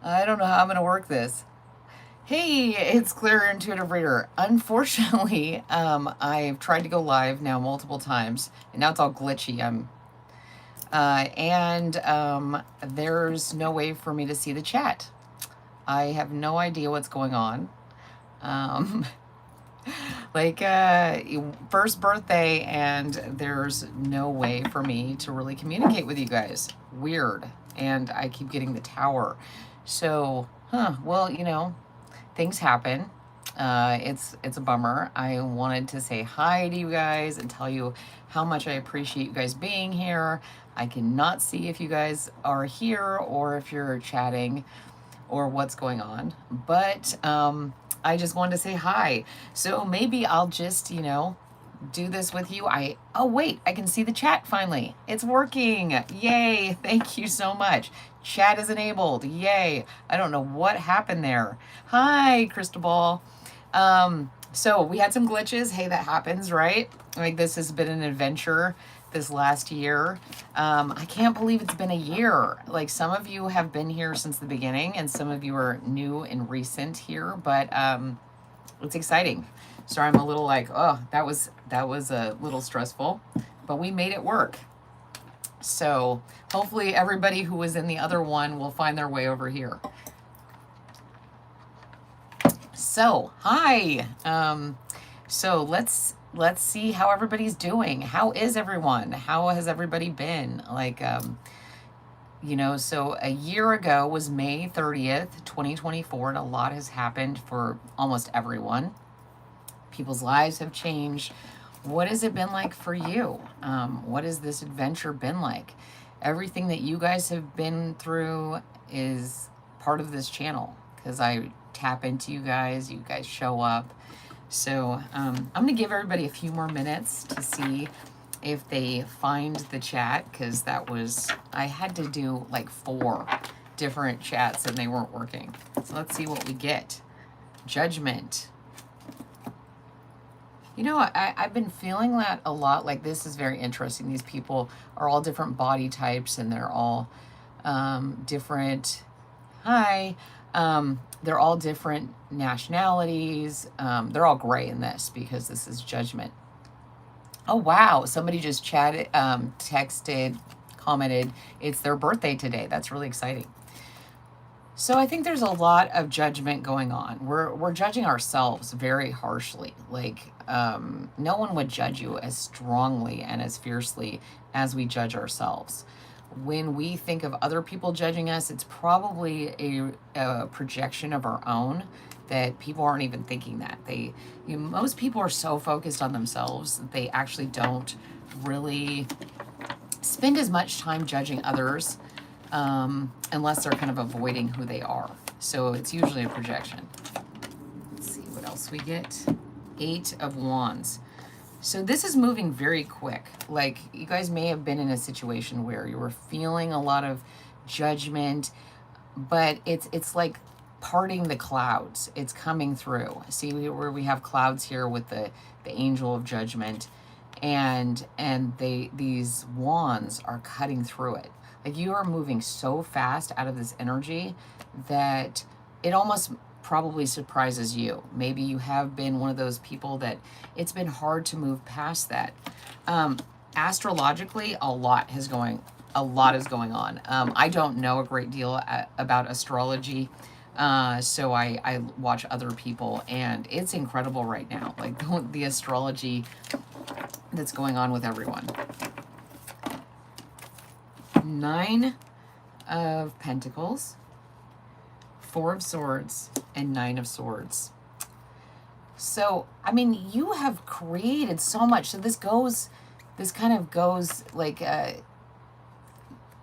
I don't know how I'm going to work this. Hey, it's Clear Intuitive Reader. Unfortunately, I've tried to go live now multiple times, and now it's all glitchy. There's no way for me to see the chat. I have no idea what's going on. Um, first birthday, and there's no way for me to really communicate with you guys. Weird. And I keep getting the tower. So, well, things happen. It's a bummer. I wanted to say hi to you guys and tell you how much I appreciate you guys being here. I cannot see if you guys are here or if you're chatting or what's going on, but I just wanted to say hi. So maybe I'll just, do this with you. Oh wait, I can see the chat finally. It's working. Yay. Thank you so much. Chat is enabled. Yay. I don't know what happened there. Hi, Cristobal. So we had some glitches. Hey, that happens, right? Like, this has been an adventure this last year. I can't believe it's been a year. Like, some of you have been here since the beginning and some of you are new and recent here, but it's exciting. Sorry, I'm a little like, oh, that was a little stressful, but we made it work. So hopefully everybody who was in the other one will find their way over here. So, hi. So let's see how everybody's doing. How is everyone? How has everybody been? Like, so a year ago was May 30th, 2024, and a lot has happened for almost everyone. People's lives have changed. What has it been like for you? What has this adventure been like? Everything that you guys have been through is part of this channel because I tap into you guys show up. So I'm going to give everybody a few more minutes to see if they find the chat, because I had to do like 4 different chats and they weren't working. So let's see what we get. Judgment. I've been feeling that a lot. Like, this is very interesting. These people are all different body types and they're all different. Hi. They're all different nationalities. They're all gray in this because this is judgment. Oh, wow. Somebody just chatted, texted, commented. It's their birthday today. That's really exciting. So I think there's a lot of judgment going on. We're judging ourselves very harshly. Like, no one would judge you as strongly and as fiercely as we judge ourselves. When we think of other people judging us, it's probably a projection of our own, that people aren't even thinking that. Most people are so focused on themselves that they actually don't really spend as much time judging others unless they're kind of avoiding who they are. So it's usually a projection. Let's see what else we get. 8 of Wands. So this is moving very quick. Like, you guys may have been in a situation where you were feeling a lot of judgment, but it's like parting the clouds. It's coming through. See where we have clouds here with the angel of judgment, and these wands are cutting through it. Like, you are moving so fast out of this energy that it almost probably surprises you. Maybe you have been one of those people that it's been hard to move past that. Astrologically, a lot is going on. I don't know a great deal about astrology, so I watch other people, and it's incredible right now. Like, the astrology that's going on with everyone. 9 of Pentacles, 4 of Swords, and 9 of Swords. So, I mean, you have created so much. So this kind of goes like,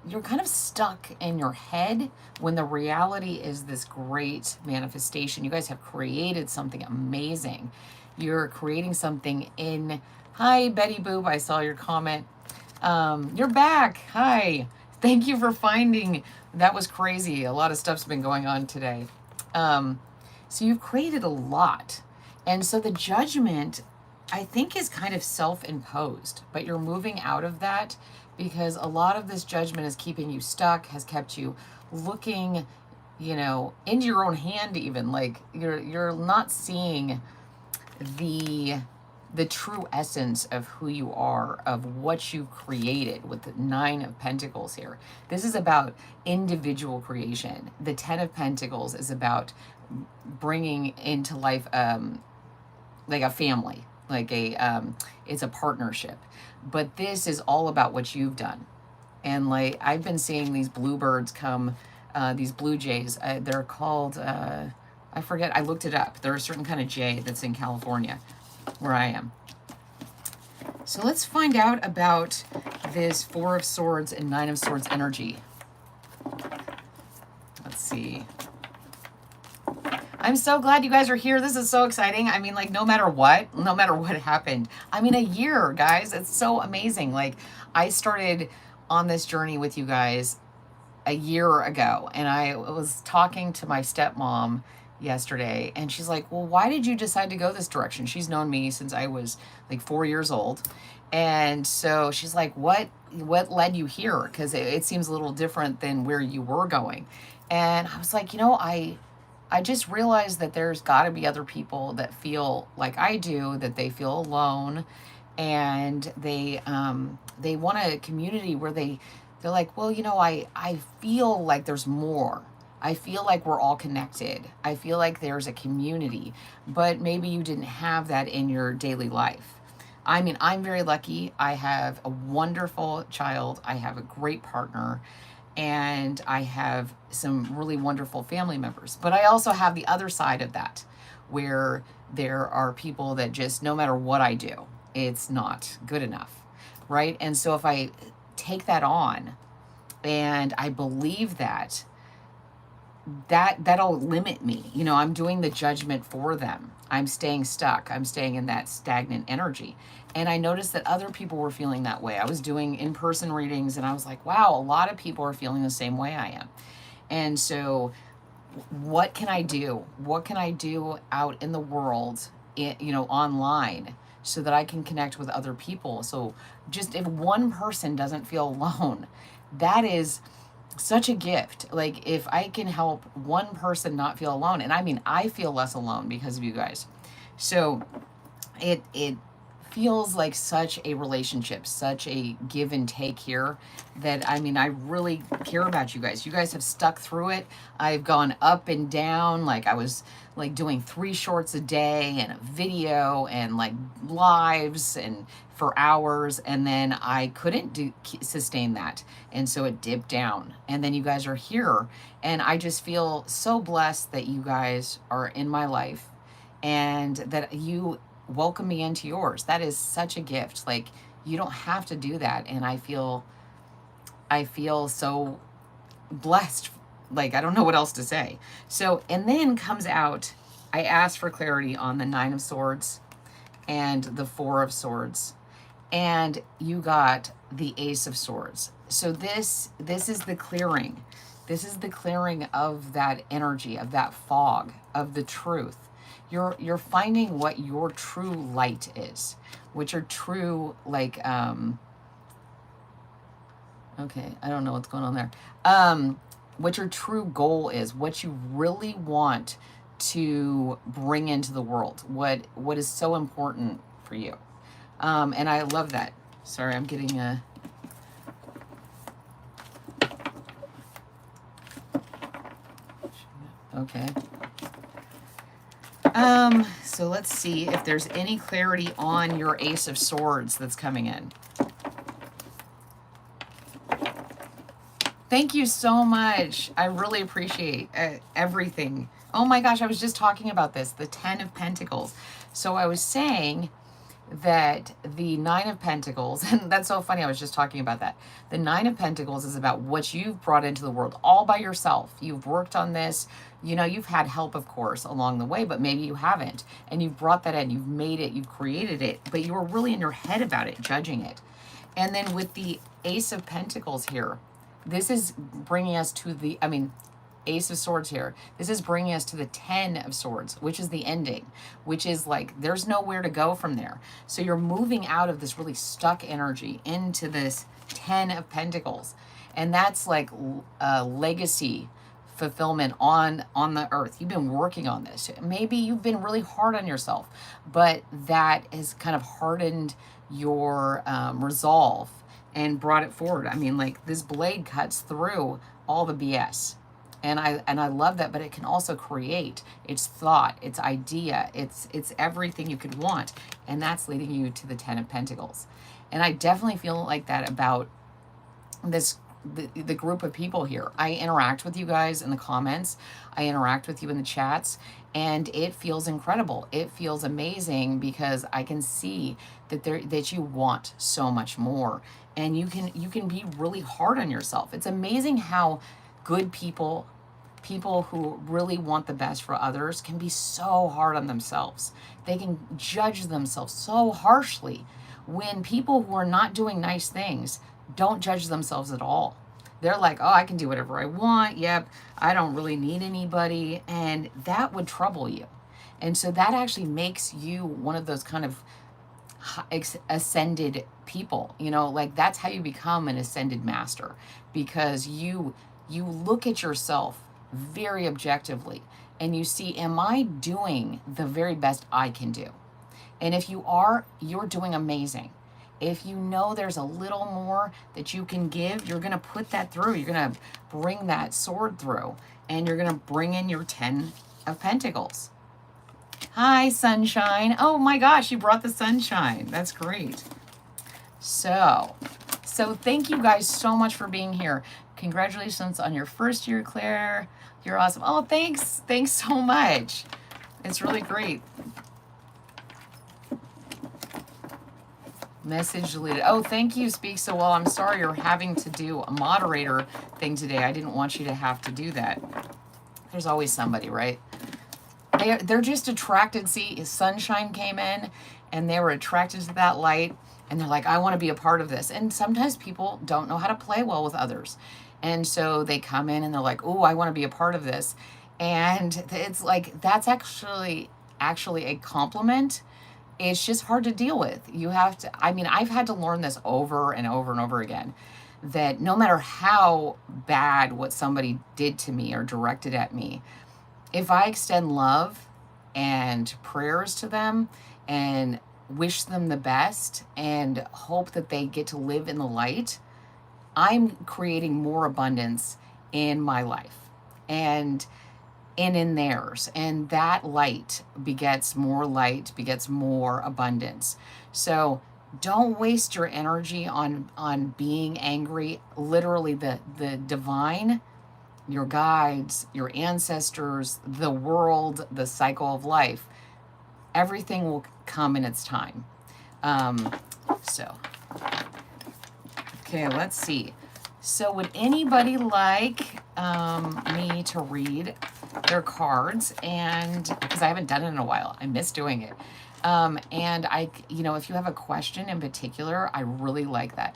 you're kind of stuck in your head when the reality is this great manifestation. You guys have created something amazing. You're creating something in... Hi, Betty Boop. I saw your comment. You're back. Hi. Thank you for finding. That was crazy. A lot of stuff's been going on today. So you've created a lot. And so the judgment, I think, is kind of self-imposed, but you're moving out of that because a lot of this judgment is keeping you stuck, has kept you looking you know, into your own hand even. Like you're not seeing the true essence of who you are, of what you've created with the Nine of Pentacles here. This is about individual creation. The Ten of Pentacles is about bringing into life like a family, like a it's a partnership. But this is all about what you've done. And like I've been seeing these bluebirds come, these blue jays. They're called I forget. I looked it up. They're a certain kind of jay that's in California, where I am. So let's find out about this Four of Swords and Nine of Swords energy. Let's see. I'm so glad you guys are here. This is so exciting. I mean, like, no matter what happened. I mean, a year, guys. It's so amazing. Like, I started on this journey with you guys a year ago, and I was talking to my stepmom yesterday, and she's like, well, why did you decide to go this direction? She's known me since I was like 4 years old. And so she's like, what led you here? Because it seems a little different than where you were going. And I was like, you know, I just realized that there's got to be other people that feel like I do, that they feel alone, and they want a community where they're like, well, you know, I feel like there's more. I feel like we're all connected. I feel like there's a community, but maybe you didn't have that in your daily life. I mean, I'm very lucky. I have a wonderful child. I have a great partner, and I have some really wonderful family members. But I also have the other side of that, where there are people that just, no matter what I do, it's not good enough, right? And so if I take that on and I believe that'll limit me. You know, I'm doing the judgment for them. I'm staying stuck. I'm staying in that stagnant energy. And I noticed that other people were feeling that way. I was doing in-person readings, and I was like, wow, a lot of people are feeling the same way I am. And so what can I do? What can I do out in the world, you know, online, so that I can connect with other people? So just if one person doesn't feel alone, that is such a gift. Like if I can help one person not feel alone, and I mean, I feel less alone because of you guys. So it feels like such a relationship, such a give and take here, that I mean, I really care about you guys. You guys have stuck through it. I've gone up and down. Like I was like doing 3 shorts a day and a video and like lives and for hours, and then I couldn't sustain that, and so it dipped down. And then you guys are here, and I just feel so blessed that you guys are in my life and that you welcome me into yours. That is such a gift. Like you don't have to do that, and I feel so blessed. Like I don't know what else to say. So, and then comes out, I asked for clarity on the Nine of Swords and the Four of Swords, and you got the Ace of Swords. So this is the clearing. This is the clearing of that energy, of that fog, of the truth. You're finding what your true light is, which are true, like okay, I don't know what's going on there. What your true goal is, what you really want to bring into the world, what is so important for you. And I love that. Sorry, I'm getting a okay. So let's see if there's any clarity on your Ace of Swords that's coming in. Thank you so much. I really appreciate everything. Oh my gosh, I was just talking about this, the 10 of Pentacles. So I was saying that the Nine of Pentacles, and that's so funny, I was just talking about that. The Nine of Pentacles is about what you've brought into the world all by yourself. You've worked on this. You know, you've had help, of course, along the way, but maybe you haven't. And you've brought that in, you've made it, you've created it, but you were really in your head about it, judging it. And then with the Ace of Pentacles here, this is bringing us to the, Ace of Swords here. This is bringing us to the 10 of Swords, which is the ending, which is like, there's nowhere to go from there. So you're moving out of this really stuck energy into this 10 of Pentacles. And that's like a legacy fulfillment on the earth. You've been working on this. Maybe you've been really hard on yourself, but that has kind of hardened your resolve and brought it forward. I mean, like this blade cuts through all the BS. And I love that, but it can also create its thought, its idea, it's everything you could want. And that's leading you to the 10 of Pentacles. And I definitely feel like that about the group of people here. I interact with you guys in the comments. I interact with you in the chats, and it feels incredible. It feels amazing because I can see that you want so much more, and you can be really hard on yourself. It's amazing how good people who really want the best for others can be so hard on themselves. They can judge themselves so harshly when people who are not doing nice things don't judge themselves at all. They're like, oh, I can do whatever I want. Yep, I don't really need anybody. And that would trouble you. And so that actually makes you one of those kind of ascended people. You know, like that's how you become an ascended master, because you look at yourself very objectively and you see, am I doing the very best I can do? And if you are, you're doing amazing. If you know there's a little more that you can give, you're going to put that through. You're going to bring that sword through, and you're going to bring in your 10 of Pentacles. Hi, sunshine. Oh my gosh, you brought the sunshine. That's great. So thank you guys so much for being here. Congratulations on your first year, Claire. You're awesome. Oh, thanks. Thanks so much. It's really great. Message deleted. Oh, thank you, Speak So Well. I'm sorry you're having to do a moderator thing today. I didn't want you to have to do that. There's always somebody, right? They're just attracted. See, sunshine came in and they were attracted to that light, and they're like, I want to be a part of this. And sometimes people don't know how to play well with others. And so they come in and they're like, oh, I want to be a part of this. And it's like, that's actually a compliment. It's just hard to deal with. You have to, I mean, I've had to learn this over and over and over again, that no matter how bad what somebody did to me or directed at me, if I extend love and prayers to them and wish them the best and hope that they get to live in the light, I'm creating more abundance in my life and in theirs. And that light begets more abundance. So don't waste your energy on being angry. Literally the divine, your guides, your ancestors, the world, the cycle of life, everything will come in its time. Okay, let's see. So would anybody like me to read their cards? And because I haven't done it in a while, I miss doing it. And I, if you have a question in particular, I really like that.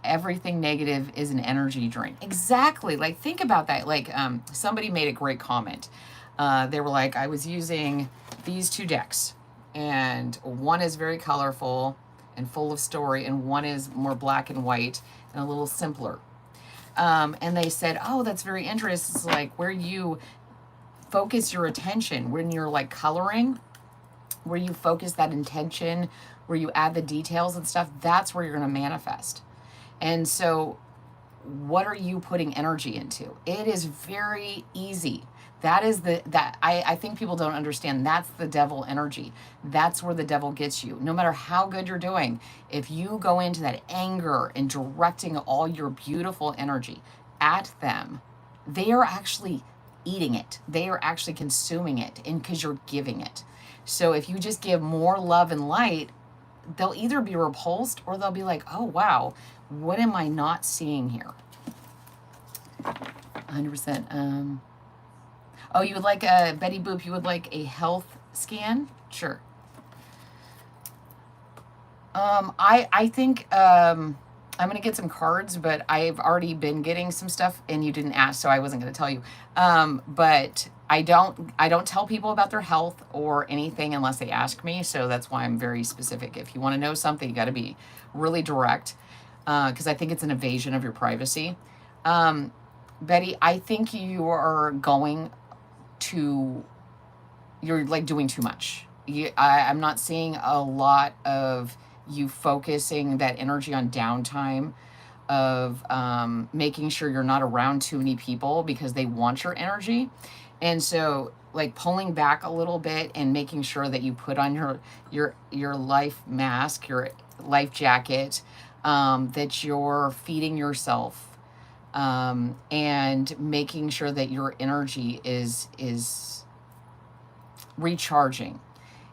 Everything negative is an energy drain. Exactly. Like, think about that. Like, somebody made a great comment. They were like, I was using these two decks, and one is very colorful and full of story, and one is more black and white and a little simpler. And they said, oh, that's very interesting. It's like where you focus your attention when you're like coloring, where you focus that intention, where you add the details and stuff, that's where you're going to manifest. And so what are you putting energy into? It is very easy. That is I think people don't understand. That's the devil energy. That's where the devil gets you. No matter how good you're doing, if you go into that anger and directing all your beautiful energy at them, they are actually eating it. They are actually consuming it, and because you're giving it. So if you just give more love and light, they'll either be repulsed or they'll be like, oh, wow, what am I not seeing here? 100%. Oh, you would like Betty Boop, you would like a health scan? Sure. I think I'm going to get some cards, but I've already been getting some stuff and you didn't ask, so I wasn't going to tell you. But I don't tell people about their health or anything unless they ask me, so that's why I'm very specific. If you want to know something, you got to be really direct, because I think it's an invasion of your privacy. Betty, I think you are going to, you're like doing too much. I'm not seeing a lot of you focusing that energy on downtime, of making sure you're not around too many people because they want your energy. And so like pulling back a little bit and making sure that you put on your life mask, your life jacket, that you're feeding yourself, and making sure that your energy is recharging.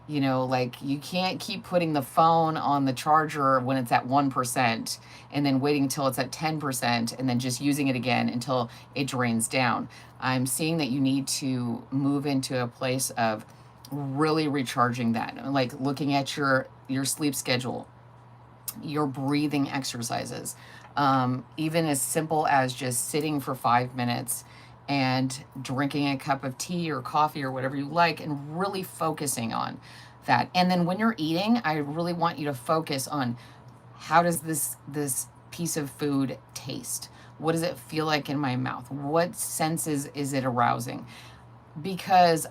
You know, like you can't keep putting the phone on the charger when it's at 1% and then waiting until it's at 10% and then just using it again until it drains down. I'm seeing that you need to move into a place of really recharging that, like looking at your sleep schedule, your breathing exercises, even as simple as just sitting for 5 minutes and drinking a cup of tea or coffee or whatever you like, and really focusing on that. And then when you're eating, I really want you to focus on, how does this piece of food taste? What does it feel like in my mouth? What senses is it arousing? Because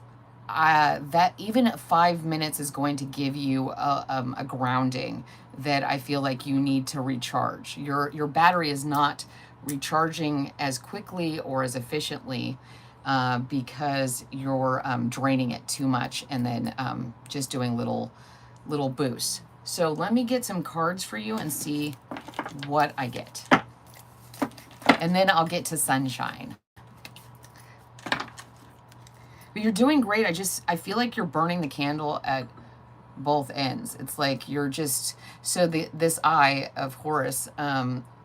that even 5 minutes is going to give you a grounding that I feel like you need to recharge. Your battery is not recharging as quickly or as efficiently, because you're draining it too much and then just doing little boosts. So let me get some cards for you and see what I get. And then I'll get to sunshine. But you're doing great. I feel like you're burning the candle at both ends. It's like you're just, so this eye of Horus,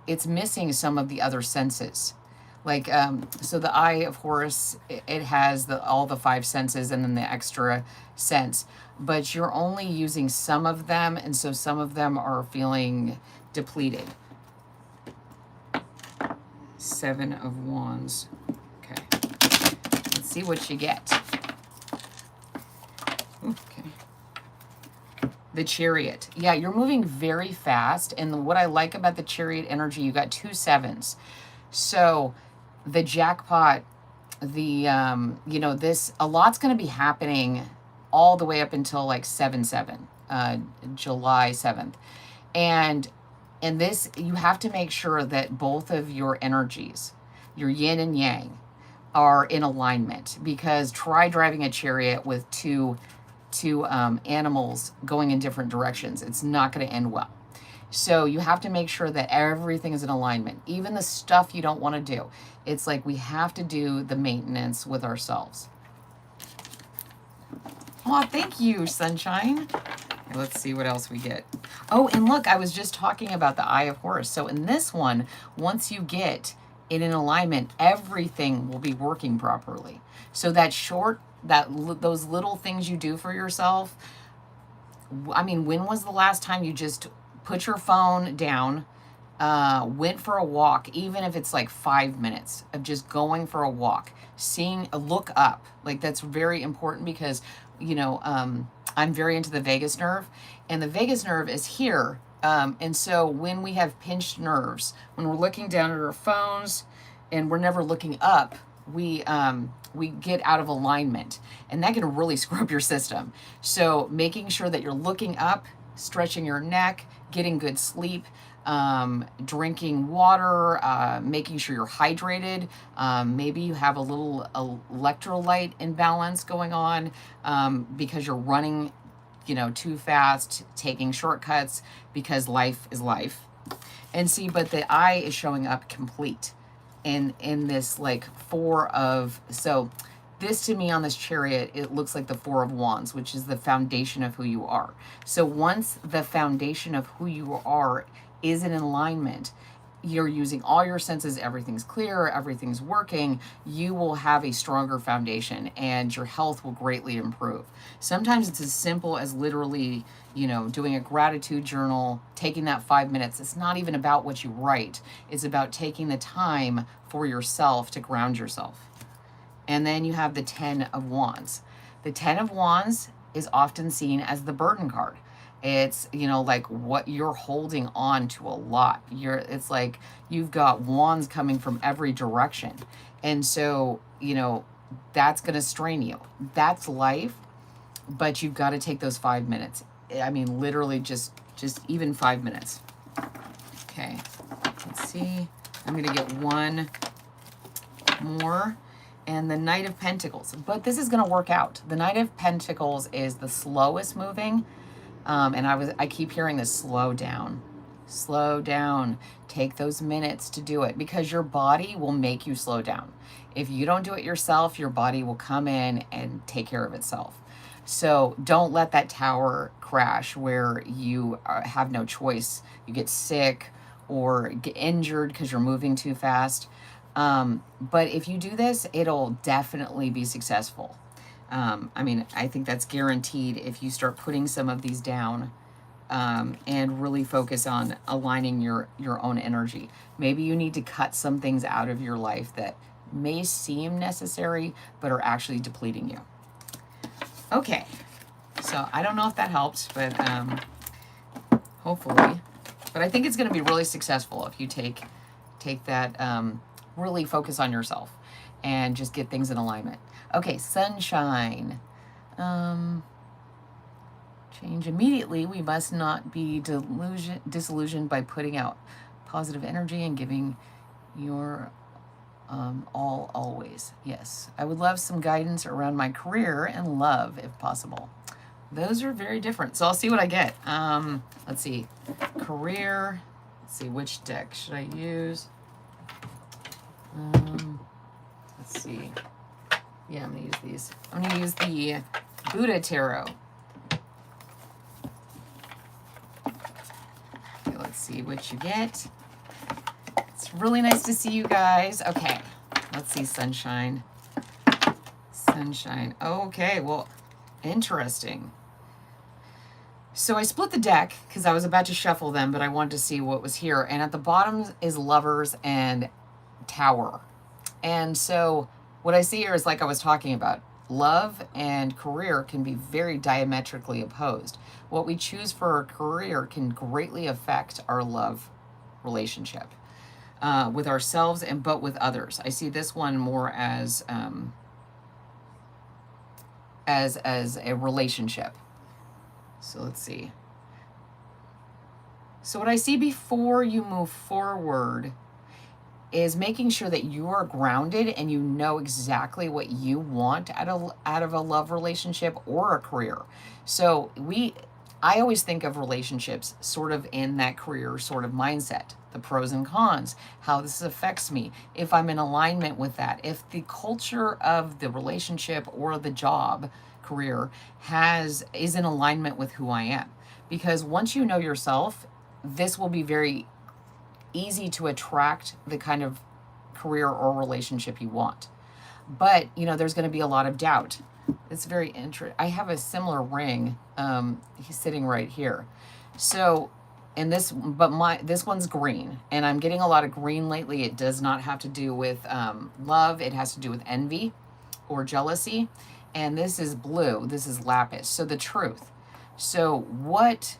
it's missing some of the other senses. Like, so the eye of Horus, it has all the five senses and then the extra sense, but you're only using some of them. And so some of them are feeling depleted. 7 of Wands. Okay. Let's see what you get. Okay. The Chariot. Yeah, you're moving very fast. And what I like about the Chariot energy, you got 2 sevens. So the jackpot, you know, this, a lot's going to be happening all the way up until like 7/7, July 7th. And this, you have to make sure that both of your energies, your yin and yang, are in alignment, because try driving a chariot with two animals going in different directions. It's not going to end well. So you have to make sure that everything is in alignment, even the stuff you don't want to do. It's like we have to do the maintenance with ourselves. Oh, thank you, Sunshine. Let's see what else we get. Oh, and look, I was just talking about the Eye of Horus. So in this one, once you get it in alignment, everything will be working properly. So those little things you do for yourself. I mean, when was the last time you just put your phone down, went for a walk, even if it's like 5 minutes of just going for a walk, look up. Like, that's very important, because, you know, I'm very into the vagus nerve, and the vagus nerve is here. And so when we have pinched nerves, when we're looking down at our phones and we're never looking up, we get out of alignment, and that can really screw up your system. So making sure that you're looking up, stretching your neck, getting good sleep, drinking water, making sure you're hydrated. Maybe you have a little electrolyte imbalance going on, because you're running, you know, too fast, taking shortcuts, because life is life. And see, but the eye is showing up complete in this like so this, to me, on this chariot, it looks like the 4 of Wands, which is the foundation of who you are. So once the foundation of who you are is in alignment, you're using all your senses, everything's clear, everything's working, you will have a stronger foundation and your health will greatly improve. Sometimes it's as simple as literally, you know, doing a gratitude journal, taking that 5 minutes. It's not even about what you write. It's about taking the time for yourself to ground yourself. And then you have the 10 of Wands. The 10 of Wands is often seen as the burden card. It's, you know, like what you're holding on to a lot. It's like you've got wands coming from every direction. And so, you know, that's going to strain you. That's life, but you've got to take those 5 minutes. I mean, literally just even 5 minutes. Okay. Let's see. I'm going to get one more. And the Knight of Pentacles. But this is going to work out. The Knight of Pentacles is the slowest moving. And I keep hearing this: slow down, slow down. Take those minutes to do it, because your body will make you slow down. If you don't do it yourself, your body will come in and take care of itself. So don't let that tower crash where you have no choice. You get sick or get injured because you're moving too fast. But if you do this, it'll definitely be successful. I mean, I think that's guaranteed if you start putting some of these down, and really focus on aligning your own energy. Maybe you need to cut some things out of your life that may seem necessary, but are actually depleting you. Okay, so I don't know if that helped, but hopefully. But I think it's going to be really successful if you take that, really focus on yourself and just get things in alignment. Okay, sunshine. Change immediately. We must not be disillusioned by putting out positive energy and giving your all always. Yes, I would love some guidance around my career and love if possible. Those are very different. So I'll see what I get. Let's see. Career. Let's see, which deck should I use? Let's see. Yeah, I'm going to use these. I'm going to use the Buddha Tarot. Okay, let's see what you get. It's really nice to see you guys. Okay, let's see, sunshine. Sunshine. Okay, well, interesting. So I split the deck because I was about to shuffle them, but I wanted to see what was here. And at the bottom is Lovers and Tower. And so what I see here is, like I was talking about, love and career can be very diametrically opposed. What we choose for our career can greatly affect our love relationship, with ourselves but with others. I see this one more as a relationship. So let's see. So what I see before you move forward is making sure that you are grounded and you know exactly what you want out of a love relationship or a career. So I always think of relationships sort of in that career sort of mindset, the pros and cons, how this affects me, if I'm in alignment with that, if the culture of the relationship or the job career is in alignment with who I am. Because once you know yourself, this will be very easy to attract the kind of career or relationship you want. But, you know, there's going to be a lot of doubt. It's very interesting. I have a similar ring. He's sitting right here. So, and this one's green, and I'm getting a lot of green lately. It does not have to do with love. It has to do with envy or jealousy. And this is blue. This is lapis. So the truth. So what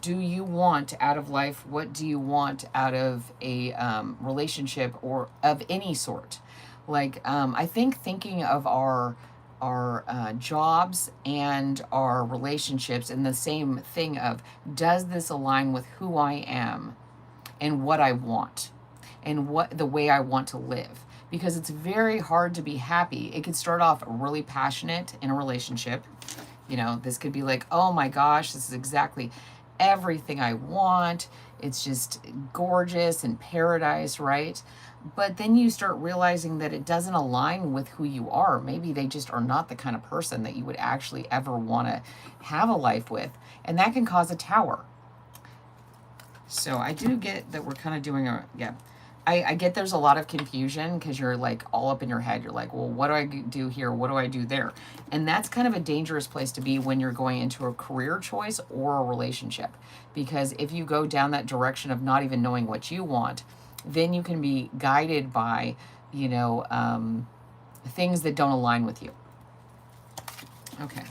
do you want out of life? What do you want out of a relationship or of any sort? Like, I think thinking of our jobs and our relationships in the same thing of, does this align with who I am and what I want and what the way I want to live? Because it's very hard to be happy. It could start off really passionate in a relationship. You know, this could be like, oh my gosh, this is exactly everything I want. It's just gorgeous and paradise, right? But then you start realizing that it doesn't align with who you are. Maybe they just are not the kind of person that you would actually ever want to have a life with. And that can cause a tower. So I do get that we're kind of doing I get there's a lot of confusion because you're like all up in your head. You're like, well, what do I do here? What do I do there? And that's kind of a dangerous place to be when you're going into a career choice or a relationship. Because if you go down that direction of not even knowing what you want, then you can be guided by, you know, things that don't align with you. Okay.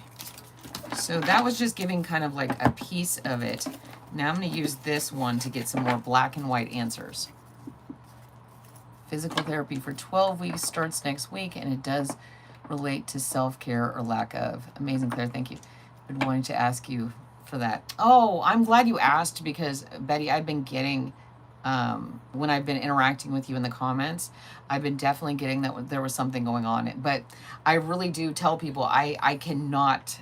So that was just giving kind of like a piece of it. Now I'm going to use this one to get some more black and white answers. Physical therapy for 12 weeks starts next week, and it does relate to self-care or lack of. Amazing, Claire. Thank you. Been wanting to ask you for that. Oh, I'm glad you asked, because Betty, I've been getting, when I've been interacting with you in the comments, I've been definitely getting that there was something going on. But I really do tell people I cannot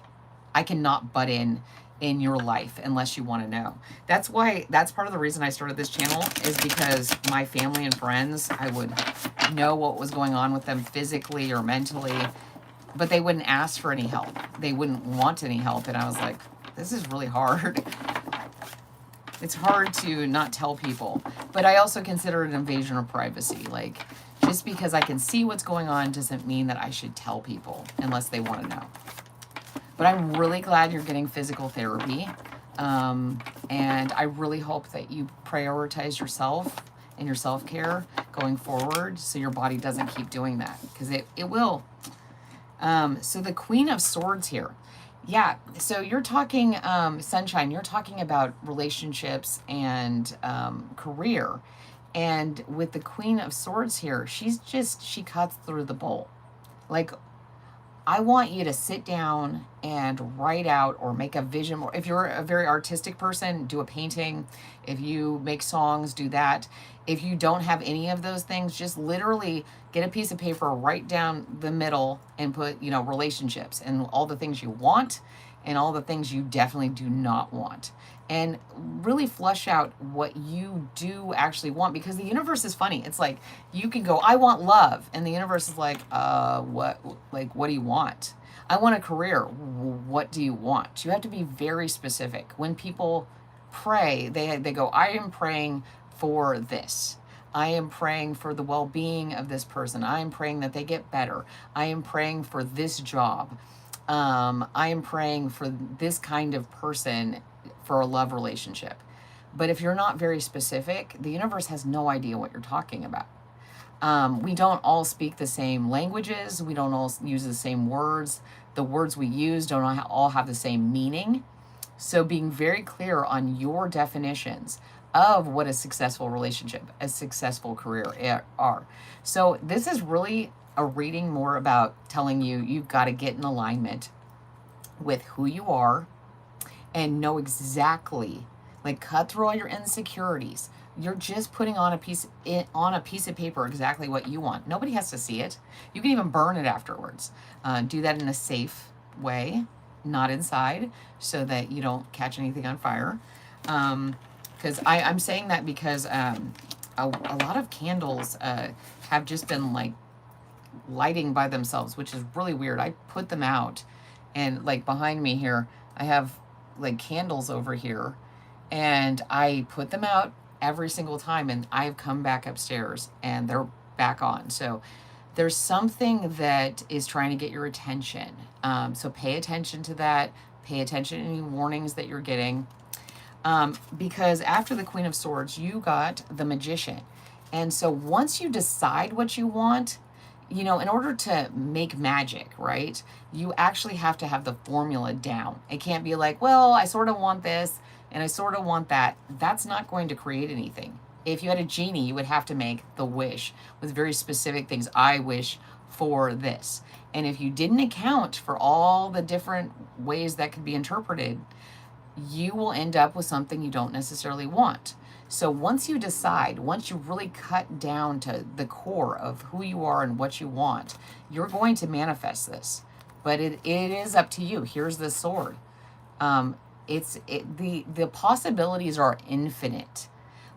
butt in your life unless you want to know. That's part of the reason I started this channel, is because my family and friends, I would know what was going on with them physically or mentally, but they wouldn't ask for any help. They wouldn't want any help. And I was like, this is really hard. It's hard to not tell people, but I also consider it an invasion of privacy. Like, just because I can see what's going on doesn't mean that I should tell people unless they want to know. But I'm really glad you're getting physical therapy. And I really hope that you prioritize yourself and your self-care going forward, so your body doesn't keep doing that, because it will. So the Queen of Swords here. Yeah, so you're talking, Sunshine, you're talking about relationships and career. And with the Queen of Swords here, she cuts through the bowl. Like, I want you to sit down and write out or make a vision. Or if you're a very artistic person, do a painting. If you make songs, do that. If you don't have any of those things, just literally get a piece of paper, write down the middle, and put, relationships and all the things you want and all the things you definitely do not want. And really flush out what you do actually want, because the universe is funny. It's like, you can go, I want love. And the universe is like, what do you want? I want a career. What do you want? You have to be very specific. When people pray, they go, I am praying for this. I am praying for the well-being of this person. I am praying that they get better. I am praying for this job. I am praying for this kind of person for a love relationship. But if you're not very specific, the universe has no idea what you're talking about. We don't all speak the same languages. We don't all use the same words. The words we use don't all have the same meaning. So being very clear on your definitions of what a successful relationship, a successful career are. So this is really a reading more about telling you, you've got to get in alignment with who you are and know exactly, like, cut through all your insecurities. You're just putting on a piece of paper exactly what you want. Nobody has to see it. You can even burn it afterwards. Do that in a safe way, not inside, so that you don't catch anything on fire. Because I'm saying that because a lot of candles have just been like lighting by themselves, which is really weird. I put them out, and like behind me here, I have like candles over here, and I put them out every single time, and I've come back upstairs and they're back on. So there's something that is trying to get your attention. So pay attention to that. Pay attention to any warnings that you're getting. Because after the Queen of Swords, you got the Magician. And so once you decide what you want, in order to make magic, right, you actually have to have the formula down. It can't be like, well, I sort of want this and I sort of want that. That's not going to create anything. If you had a genie, you would have to make the wish with very specific things. I wish for this. And if you didn't account for all the different ways that could be interpreted, you will end up with something you don't necessarily want. So once you decide, once you really cut down to the core of who you are and what you want, you're going to manifest this. But it is up to you. Here's the sword. The possibilities are infinite.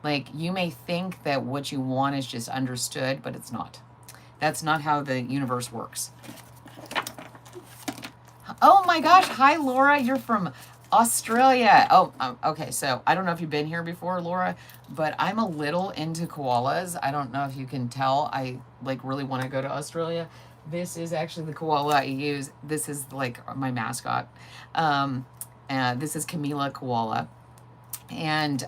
Like, you may think that what you want is just understood, but it's not. That's not how the universe works. Oh my gosh. Hi, Laura. You're from Australia. Oh, okay. So I don't know if you've been here before, Laura, but I'm a little into koalas. I don't know if you can tell. I really want to go to Australia. This is actually the koala I use. This is like my mascot. And this is Camila Koala. And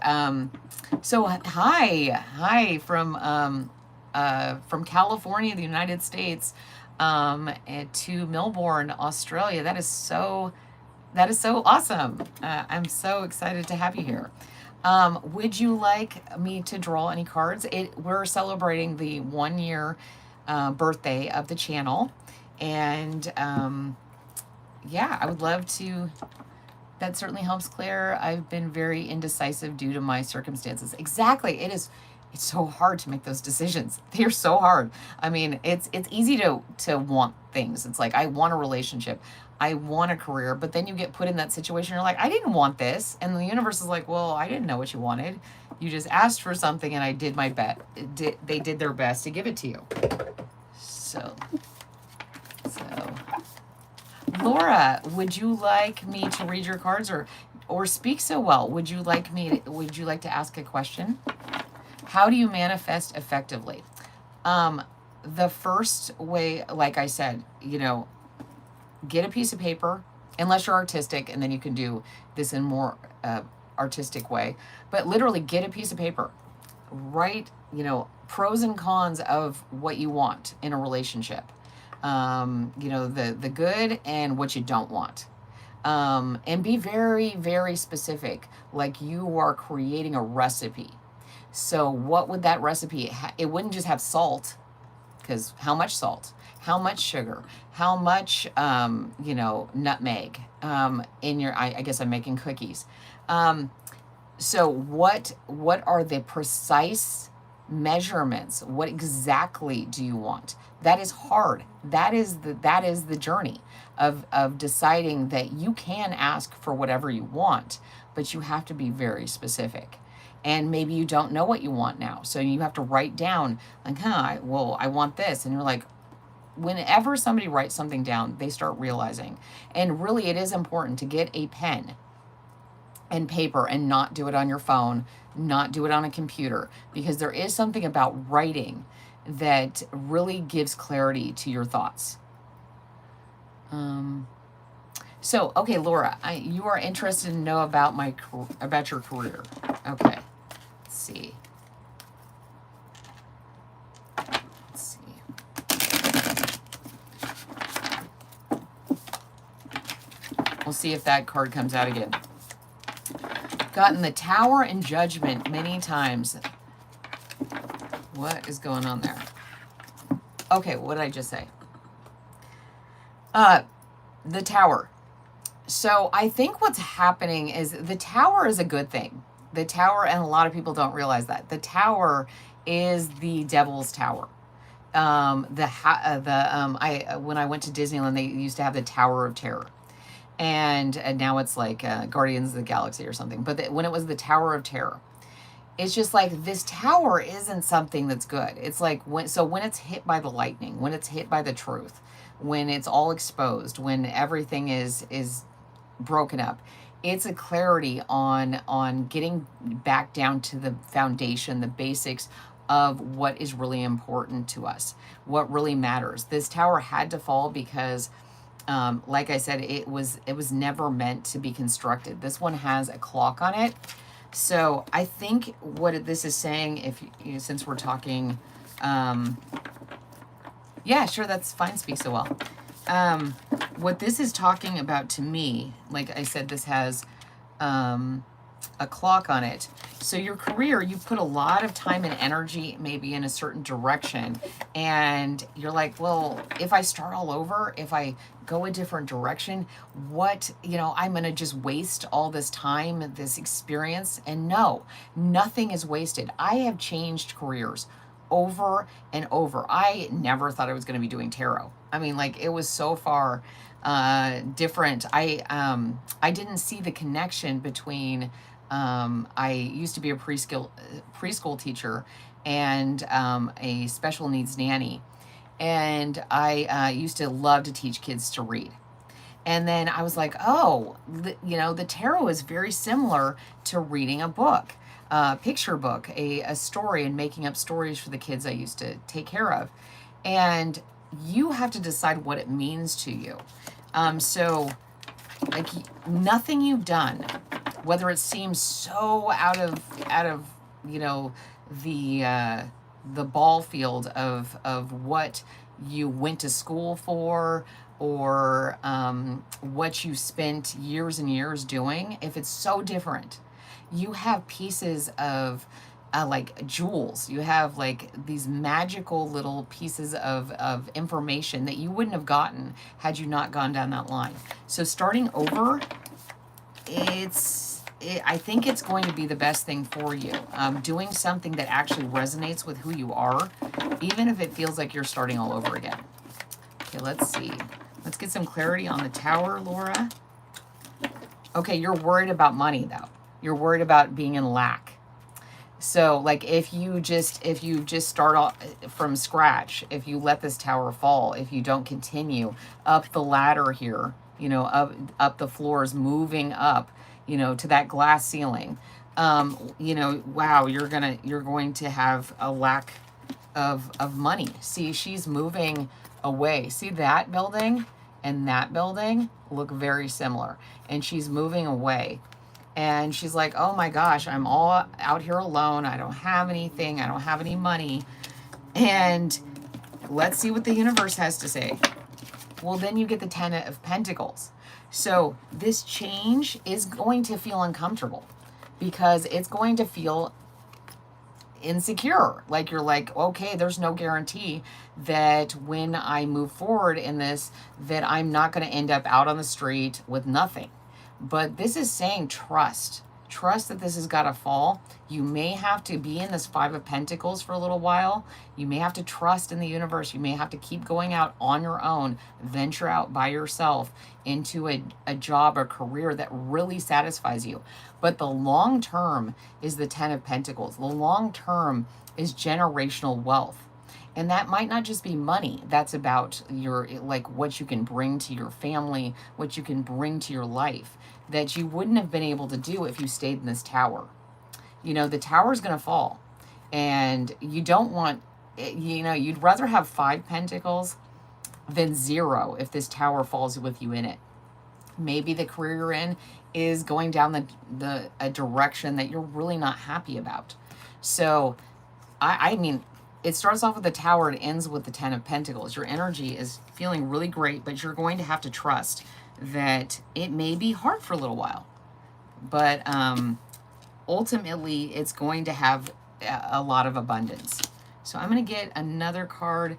so hi from California, the United States, to Melbourne, Australia. That is so That is so awesome. I'm so excited to have you here. Would you like me to draw any cards? We're celebrating the 1 year birthday of the channel. And yeah, I would love to. That certainly helps, Claire. I've been very indecisive due to my circumstances. Exactly. It's so hard to make those decisions. They're so hard. I mean, it's easy to want things. It's like I want a relationship. I want a career, but then you get put in that situation. You're like, I didn't want this. And the universe is like, well, I didn't know what you wanted. You just asked for something and I did my best. They did their best to give it to you. So Laura, would you like me to read your cards or speak so well? Would you like to ask a question? How do you manifest effectively? The first way, like I said, get a piece of paper, unless you're artistic, and then you can do this in more artistic way. But literally get a piece of paper. Write, pros and cons of what you want in a relationship. The good and what you don't want. And be very, very specific, like you are creating a recipe. So what would that recipe it wouldn't just have salt, because how much salt, how much sugar, how much nutmeg in your I guess I'm making cookies. So what are the precise measurements? What exactly do you want? That is hard. That is the journey of deciding that you can ask for whatever you want, but you have to be very specific. And maybe you don't know what you want now. So you have to write down, like, I want this. And you're like, whenever somebody writes something down, they start realizing. And really, it is important to get a pen and paper and not do it on your phone, not do it on a computer, because there is something about writing that really gives clarity to your thoughts. So, okay, Laura, you are interested to know about about your career. Okay, let's see. We'll see if that card comes out again. Gotten the Tower and Judgment many times. What is going on there? Okay, what did I just say? The Tower. So I think what's happening is the Tower is a good thing. The Tower, and a lot of people don't realize that. The Tower is the devil's tower. When I went to Disneyland, they used to have the Tower of Terror. And now it's like Guardians of the Galaxy or something. But when it was the Tower of Terror, it's just like this tower isn't something that's good. It's like when it's hit by the lightning, when it's hit by the truth, when it's all exposed, when everything is broken up, it's a clarity on getting back down to the foundation, the basics of what is really important to us, what really matters. This tower had to fall because like I said, it was never meant to be constructed. This one has a clock on it. So I think what this is saying, since we're talking, yeah, sure, that's fine, speak so well. What this is talking about to me, like I said, this has a clock on it. So your career, you put a lot of time and energy maybe in a certain direction, and you're like, well, if I start all over, if I go a different direction, I'm going to just waste all this time, this experience. And no, nothing is wasted. I have changed careers over and over. I never thought I was going to be doing tarot. I mean, like, it was so far different. I didn't see the connection between I used to be a preschool teacher and a special needs nanny. And I used to love to teach kids to read. And then I was like, oh, the tarot is very similar to reading a book, a picture book, a story, and making up stories for the kids I used to take care of. And you have to decide what it means to you. So like nothing you've done, whether it seems so out of the ball field of what you went to school for, or what you spent years and years doing, if it's so different, you have pieces of like jewels. You have like these magical little pieces of information that you wouldn't have gotten had you not gone down that line. So starting over, I think it's going to be the best thing for you. Doing something that actually resonates with who you are, even if it feels like you're starting all over again. Okay, let's see. Let's get some clarity on the Tower, Laura. Okay, you're worried about money though. You're worried about being in lack. So like if you just start off from scratch, if you let this tower fall, if you don't continue up the ladder here, you know, up the floors, moving up, you know, to that glass ceiling, you know, wow, you're going to have a lack of money. See, she's moving away. See that building and that building look very similar, and she's moving away. And she's like, oh my gosh, I'm all out here alone. I don't have anything. I don't have any money. And let's see what the universe has to say. Well, then you get the Ten of Pentacles. So this change is going to feel uncomfortable because it's going to feel insecure. Like you're like, okay, there's no guarantee that when I move forward in this, that I'm not going to end up out on the street with nothing. But this is saying trust. Trust that this has got to fall. You may have to be in this Five of Pentacles for a little while. You may have to trust in the universe. You may have to keep going out on your own, venture out by yourself into a job or career that really satisfies you. But the long term is the Ten of Pentacles. The long term is generational wealth. And that might not just be money. That's about your, like, what you can bring to your family, what you can bring to your life that you wouldn't have been able to do if you stayed in this tower. You know, the tower is going to fall, and you don't want, you know, you'd rather have 5 pentacles than 0 if this tower falls with you in it. Maybe the career you're in is going down a direction that you're really not happy about. So, I mean, it starts off with the tower and ends with the Ten of Pentacles. Your energy is feeling really great, but you're going to have to trust that it may be hard for a little while. But ultimately, it's going to have a lot of abundance. So I'm going to get another card.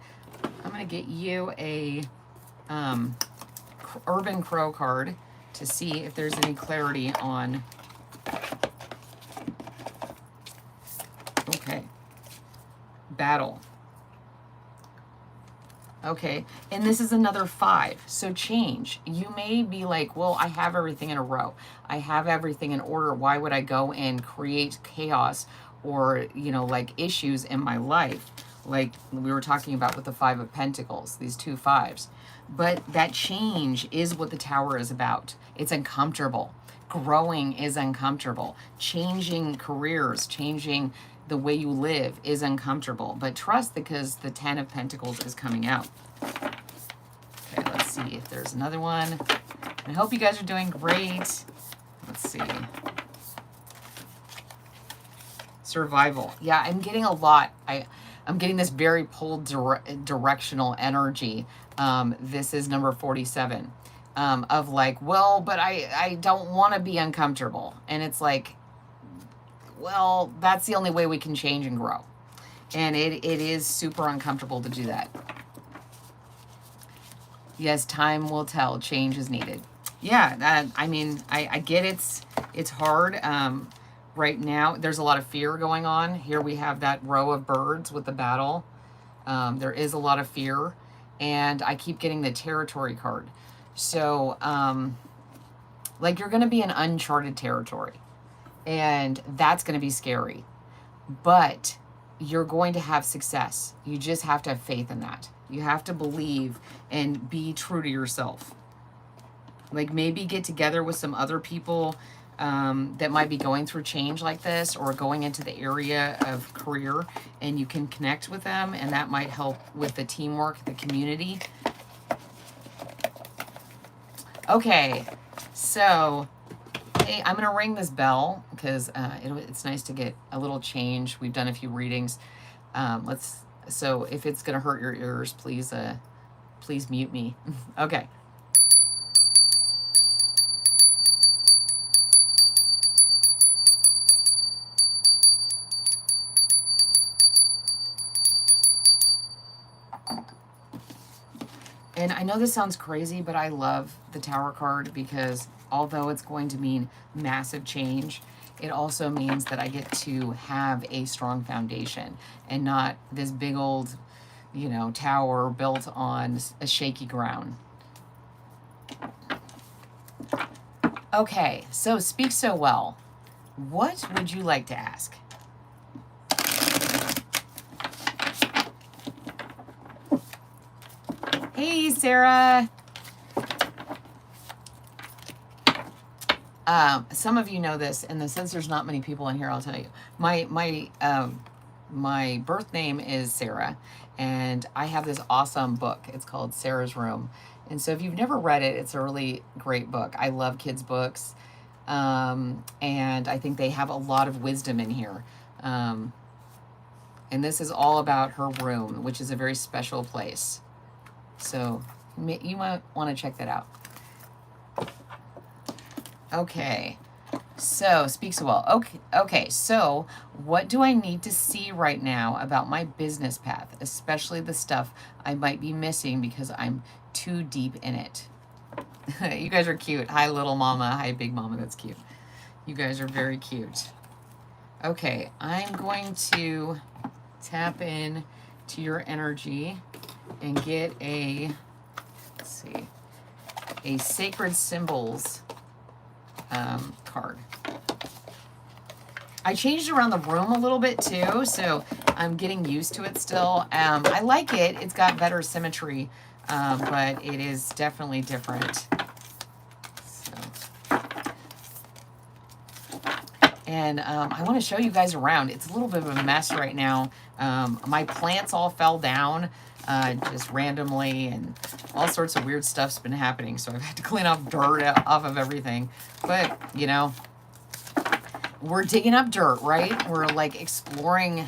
I'm going to get you a Urban Crow card to see if there's any clarity on... Okay. Battle. Okay, and this is another 5. So change. You may be like, well, I have everything in a row. I have everything in order. Why would I go and create chaos or, you know, like issues in my life? Like we were talking about with the 5 of Pentacles, these 2 5s. But that change is what the tower is about. It's uncomfortable. Growing is uncomfortable. Changing careers, changing the way you live is uncomfortable, but trust because the 10 of Pentacles is coming out. Okay, let's see if there's another one. I hope you guys are doing great. Let's see. Survival. Yeah, I'm getting a lot. I'm getting this very pulled directional energy. This is number 47 of like, well, but I don't want to be uncomfortable. And it's like, well, that's the only way we can change and grow. And it is super uncomfortable to do that. Yes, time will tell. Change is needed. Yeah, I mean, I get it's hard. Right now, there's a lot of fear going on. Here we have that row of birds with the battle. There is a lot of fear. And I keep getting the territory card. So, like you're going to be in uncharted territory. And that's going to be scary. But you're going to have success. You just have to have faith in that. You have to believe and be true to yourself. Like maybe get together with some other people that might be going through change like this or going into the area of career, and you can connect with them, and that might help with the teamwork, the community. Okay, so... Hey, I'm going to ring this bell because it's nice to get a little change. We've done a few readings. So if it's going to hurt your ears, please please mute me. Okay. And I know this sounds crazy, but I love the Tower card because although it's going to mean massive change, it also means that I get to have a strong foundation and not this big old, you know, tower built on a shaky ground. Okay, so speak so well. What would you like to ask? Hey, Sarah. Some of you know this, and since there's not many people in here, I'll tell you. My birth name is Sarah, and I have this awesome book. It's called Sarah's Room. And so if you've never read it, it's a really great book. I love kids' books, and I think they have a lot of wisdom in here. And this is all about her room, which is a very special place. So you might want to check that out. Okay, so speak so well. Okay, so what do I need to see right now about my business path, especially the stuff I might be missing because I'm too deep in it? You guys are cute. Hi, little mama. Hi, big mama. That's cute. You guys are very cute. Okay, I'm going to tap in to your energy and get a, let's see, a Sacred Symbols card. I changed around the room a little bit too, so I'm getting used to it still. I like it. It's got better symmetry, but it is definitely different. So, and I want to show you guys around. It's a little bit of a mess right now. My plants all fell down just randomly, and all sorts of weird stuff's been happening, so I've had to clean up dirt off of everything. But, you know, we're digging up dirt, right? We're like exploring.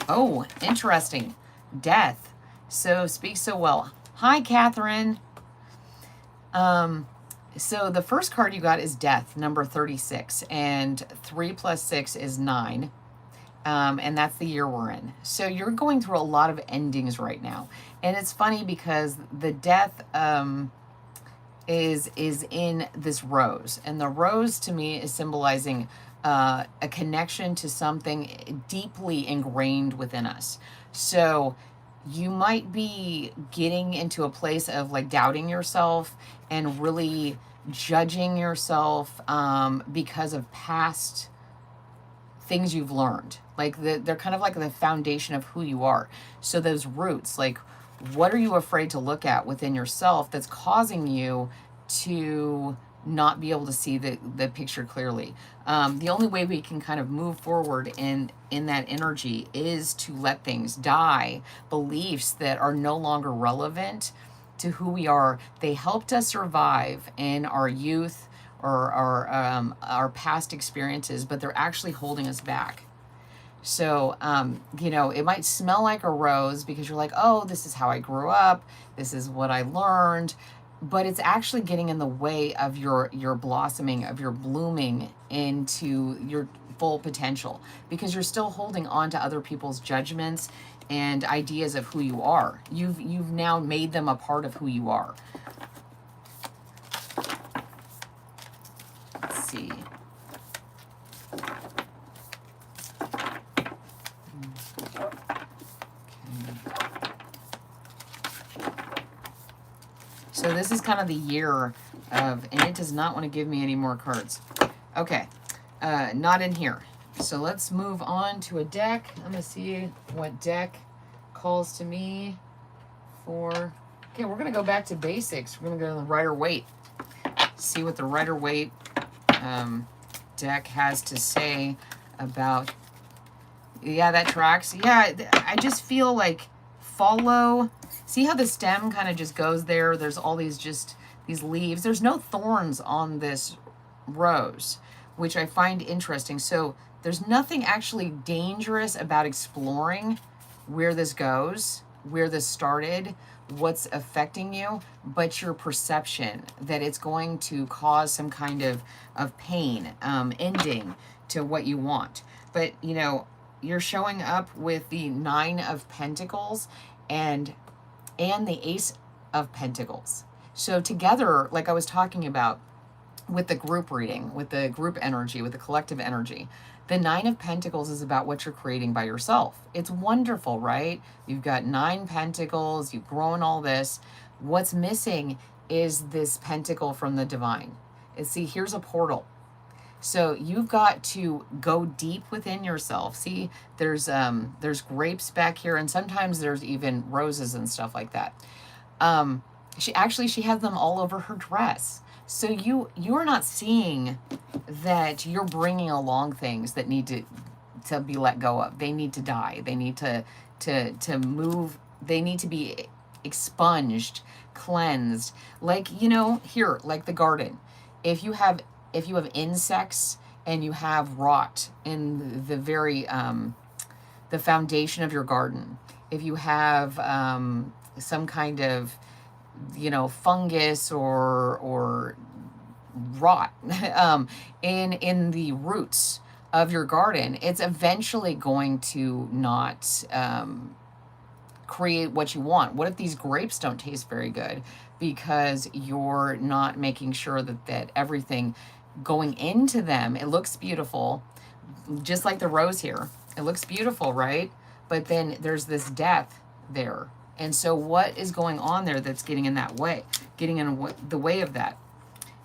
Oh, interesting. Death. So speak so well. Hi, Catherine. So the first card you got is Death, number 36, and 3 + 6 is 9. And that's the year we're in. So you're going through a lot of endings right now. And it's funny because the death is in this rose. And the rose to me is symbolizing a connection to something deeply ingrained within us. So you might be getting into a place of like doubting yourself and really judging yourself because of past things you've learned. Like they're kind of like the foundation of who you are. So those roots, like what are you afraid to look at within yourself that's causing you to not be able to see the picture clearly? The only way we can kind of move forward in that energy is to let things die, beliefs that are no longer relevant to who we are. They helped us survive in our youth or our past experiences, but they're actually holding us back. So, you know, it might smell like a rose because you're like, oh, this is how I grew up. This is what I learned. But it's actually getting in the way of your blossoming, of your blooming into your full potential, because you're still holding on to other people's judgments and ideas of who you are. You've now made them a part of who you are. Let's see. So this is kind of the year of, and it does not want to give me any more cards. Okay, not in here. So let's move on to a deck. I'm gonna see what deck calls to me for, okay, we're gonna go back to basics. We're gonna go to the Rider-Waite. See what the Rider-Waite deck has to say about, yeah, that tracks. Yeah, I just feel like follow. See how the stem kind of just goes there? There's all these these leaves. There's no thorns on this rose, which I find interesting. So there's nothing actually dangerous about exploring where this goes. where this started, what's affecting you, but your perception that it's going to cause some kind of pain, ending to what you want. But, you know, you're showing up with the Nine of Pentacles and the Ace of Pentacles. So together, like I was talking about with the group reading, with the group energy, with the collective energy, the Nine of Pentacles is about what you're creating by yourself. It's wonderful, right? You've got 9 pentacles, you've grown all this. What's missing is this pentacle from the divine. And see, here's a portal. So you've got to go deep within yourself. See, there's grapes back here, and sometimes there's even roses and stuff like that. She has them all over her dress. So you're not seeing that you're bringing along things that need to be let go of. They need to die. They need to move. They need to be expunged, cleansed. Like, you know, here, like the garden. If you have insects and you have rot in the very the foundation of your garden, if you have some kind of, you know, fungus or rot in the roots of your garden, it's eventually going to not create what you want. What if these grapes don't taste very good because you're not making sure that everything going into them, it looks beautiful, just like the rose here. It looks beautiful, right? But then there's this death there. And so what is going on there that's getting in that way, getting in the way of that?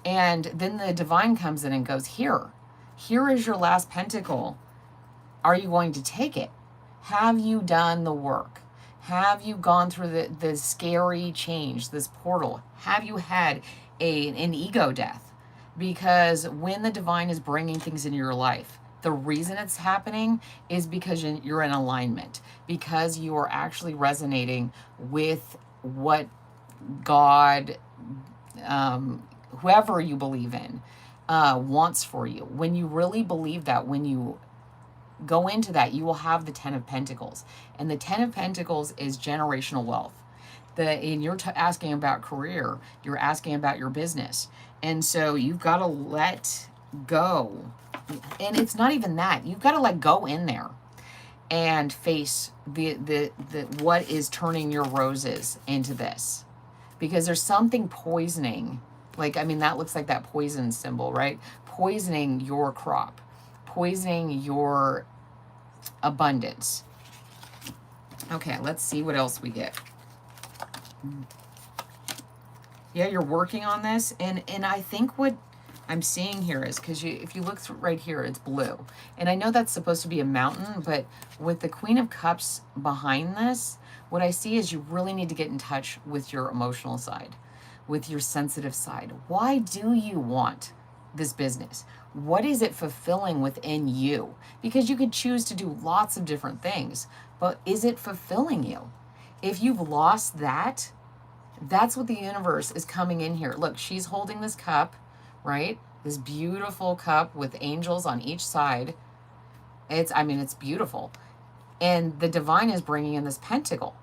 And then the divine comes in and goes, here is your last pentacle. Are you going to take it? Have you done the work? Have you gone through the scary change, this portal? Have you had an ego death? Because when the divine is bringing things into your life, the reason it's happening is because you're in alignment, because you are actually resonating with what God, whoever you believe in, wants for you. When you really believe that, when you go into that, you will have the 10 of Pentacles. And the 10 of Pentacles is generational wealth. And you're asking about career, you're asking about your business. And so you've got to let go. And it's not even that. You've got to let go in there and face the what is turning your roses into this. Because there's something poisoning. Like, I mean, that looks like that poison symbol, right? Poisoning your crop, poisoning your abundance. Okay, let's see what else we get. Yeah, you're working on this, and I think what I'm seeing here is, because if you look right here, it's blue. And I know that's supposed to be a mountain, but with the Queen of Cups behind this, what I see is you really need to get in touch with your emotional side, with your sensitive side. Why do you want this business? What is it fulfilling within you? Because you could choose to do lots of different things, but is it fulfilling you? If you've lost that, that's what the universe is coming in here. Look, she's holding this cup, right? This beautiful cup with angels on each side. It's beautiful. And the divine is bringing in this pentacle.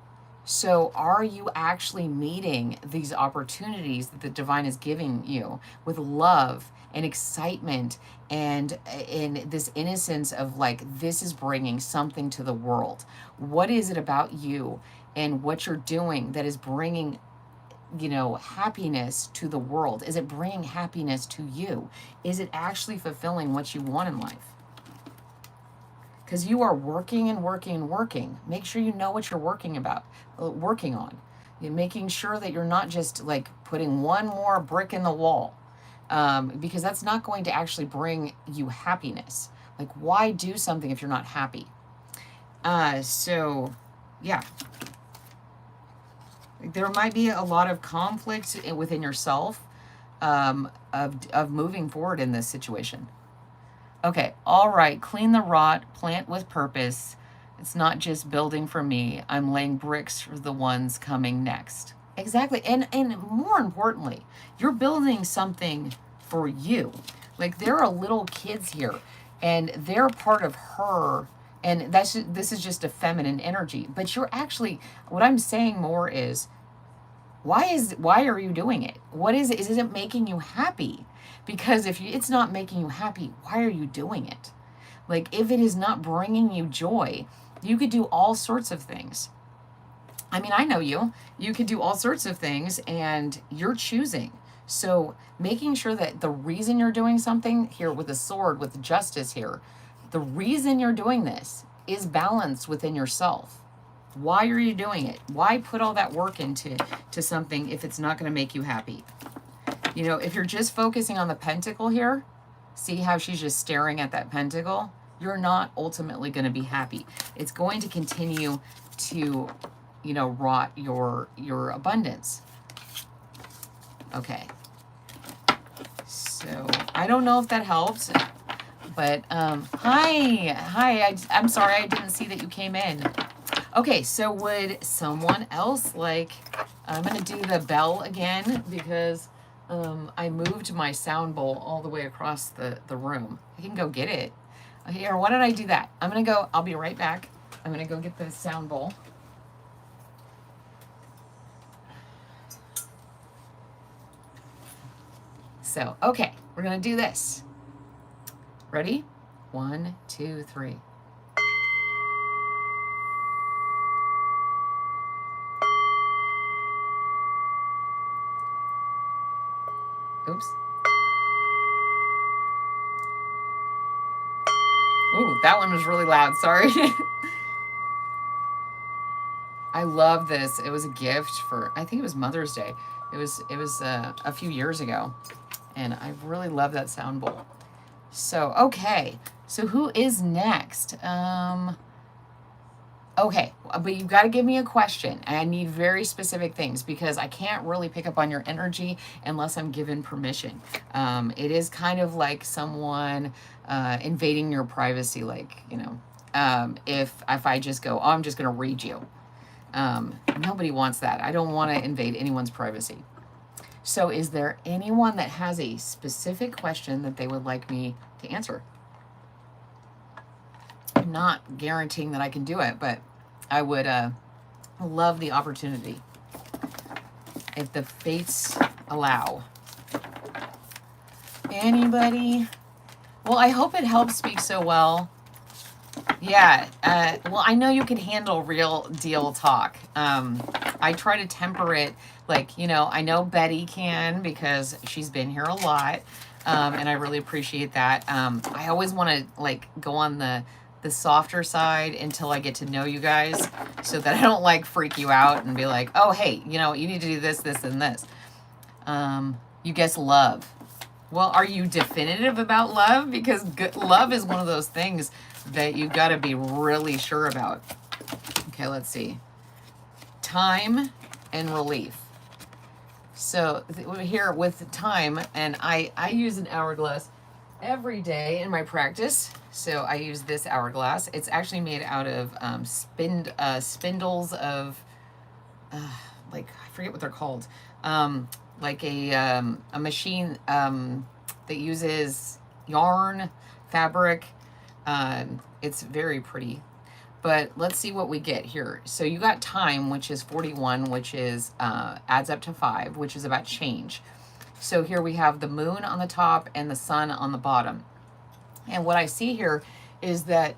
So are you actually meeting these opportunities that the divine is giving you with love and excitement and in this innocence of like, this is bringing something to the world? What is it about you and what you're doing that is bringing, you know, happiness to the world? Is it bringing happiness to you? Is it actually fulfilling what you want in life? Because you are working and working and working. Make sure you know what you're working on. You're making sure that you're not just like putting one more brick in the wall, because that's not going to actually bring you happiness. Like, why do something if you're not happy? So, yeah. There might be a lot of conflict within yourself of moving forward in this situation. Okay, all right, clean the rot, plant with purpose. It's not just building for me. I'm laying bricks for the ones coming next. Exactly, and more importantly, you're building something for you. Like, there are little kids here, and they're part of her And this is just a feminine energy. But you're actually, what I'm saying more is, why are you doing it? What is it? Is it making you happy? Because if it's not making you happy, why are you doing it? Like, if it is not bringing you joy, you could do all sorts of things. I mean, I know you could do all sorts of things, and you're choosing. So making sure that the reason you're doing something here with the sword, with justice here, the reason you're doing this is balanced within yourself. Why are you doing it? Why put all that work into something if it's not going to make you happy? You know, if you're just focusing on the pentacle here, see how she's just staring at that pentacle? You're not ultimately going to be happy. It's going to continue to, you know, rot your abundance. Okay. So I don't know if that helps, but hi. I'm sorry I didn't see that you came in. Okay, so would someone else like? I'm gonna do the bell again because I moved my sound bowl all the way across the room. I can go get it. Here, why don't I do that? I'm gonna go. I'll be right back. I'm gonna go get the sound bowl. So, okay, we're gonna do this. Ready? 1, 2, 3. Oops. Ooh, that one was really loud. Sorry. I love this. It was a gift for, I think it was Mother's Day. It was a few years ago, and I really love that sound bowl. So, okay. So who is next? Okay, but you've got to give me a question. I need very specific things because I can't really pick up on your energy unless I'm given permission. It is kind of like someone invading your privacy, like, you know, if I just go, oh, I'm just going to read you. Nobody wants that. I don't want to invade anyone's privacy. So is there anyone that has a specific question that they would like me to answer? I'm not guaranteeing that I can do it, but I would love the opportunity if the fates allow. Anybody? Well, I hope it helps speak so well. Yeah, well, I know you can handle real deal talk. I try to temper it, like, you know, I know Betty can because she's been here a lot, and I really appreciate that. I always want to, like, go on the softer side until I get to know you guys so that I don't, like, freak you out and be like, oh, hey, you know, you need to do this, this, and this. You guess love. Well, are you definitive about love? Because love is one of those things that you've got to be really sure about. Okay, let's see. Time and relief. So here with time, and I use an hourglass every day in my practice. So I use this hourglass. It's actually made out of spindles of, like, I forget what they're called. Like a machine that uses yarn, fabric. It's very pretty. But let's see what we get here. So you got time, which is 41, which is adds up to 5, which is about change. So here we have the moon on the top and the sun on the bottom. And what I see here is that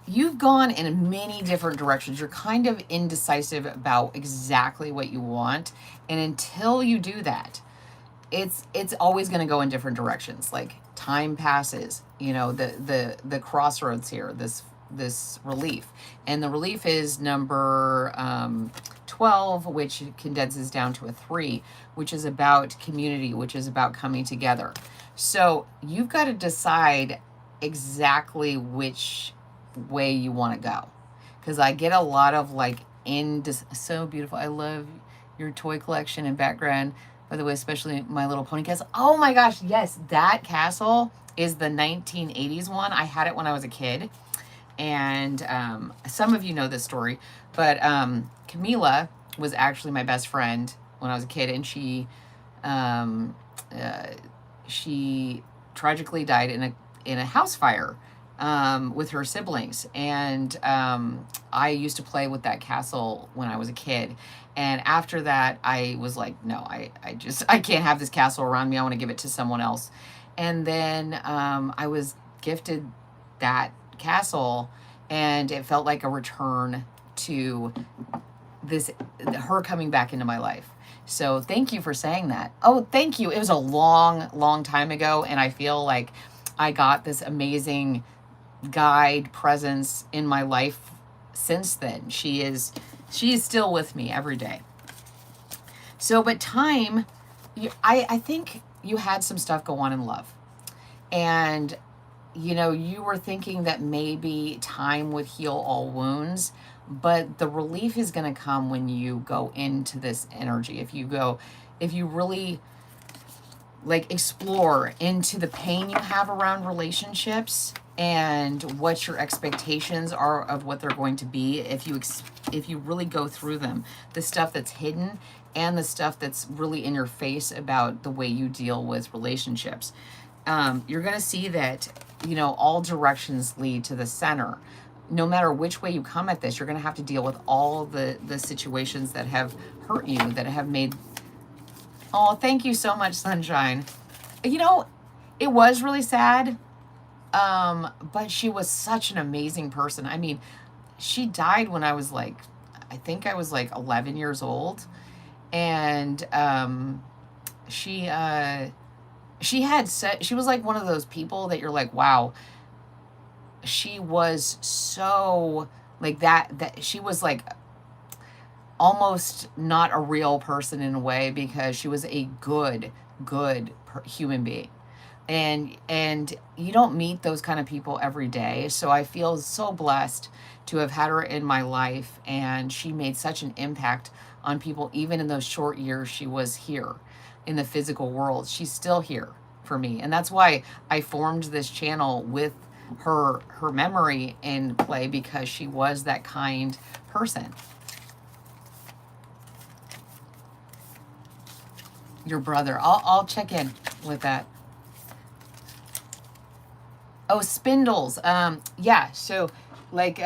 you've gone in many different directions. You're kind of indecisive about exactly what you want. And until you do that, it's always going to go in different directions. Like, time passes, you know, the crossroads here, this relief. And the relief is number 12, which condenses down to a 3, which is about community, which is about coming together. So you've got to decide exactly which way you want to go, because I get a lot of, like, so beautiful. I love your toy collection and background, by the way, especially My Little Pony castle. Oh my gosh, yes, that castle is the 1980s one. I had it when I was a kid, and some of you know this story, but Camila was actually my best friend when I was a kid, and she tragically died in a house fire with her siblings. And I used to play with that castle when I was a kid. And after that, I was like, no, I can't have this castle around me. I want to give it to someone else. And then I was gifted that castle, and it felt like a return to her coming back into my life. So thank you for saying that. Oh, thank you. It was a long, long time ago, and I feel like I got this amazing guide presence in my life since then. She is still with me every day. So, but time, I think you had some stuff go on in love. And, you know, you were thinking that maybe time would heal all wounds, but the relief is going to come when you go into this energy. If you really like explore into the pain you have around relationships and what your expectations are of what they're going to be, if you really go through them, the stuff that's hidden and the stuff that's really in your face about the way you deal with relationships, you're going to see that, you know, all directions lead to the center. No matter which way you come at this, you're going to have to deal with all the situations that have hurt you, that have made... Oh, thank you so much, Sunshine. You know, it was really sad, but she was such an amazing person. I mean, she died when I was like, I think I was like 11 years old. And she was like one of those people that you're like, wow, she was so like that she was like almost not a real person in a way, because she was a good human being. And you don't meet those kind of people every day. So I feel so blessed to have had her in my life, and she made such an impact on people even in those short years she was here in the physical world. She's still here for me, and that's why I formed this channel with her memory in play, because she was that kind person. Your brother, I'll check in with that. Oh, spindles. Yeah, so like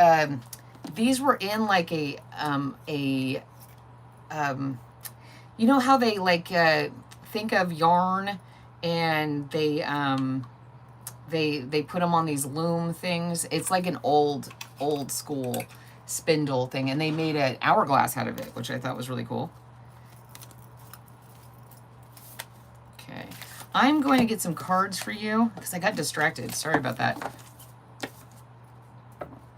these were in like a you know how they like think of yarn, and they put them on these loom things. It's like an old school spindle thing, and they made an hourglass out of it, which I thought was really cool. Okay, I'm going to get some cards for you because I got distracted. Sorry about that.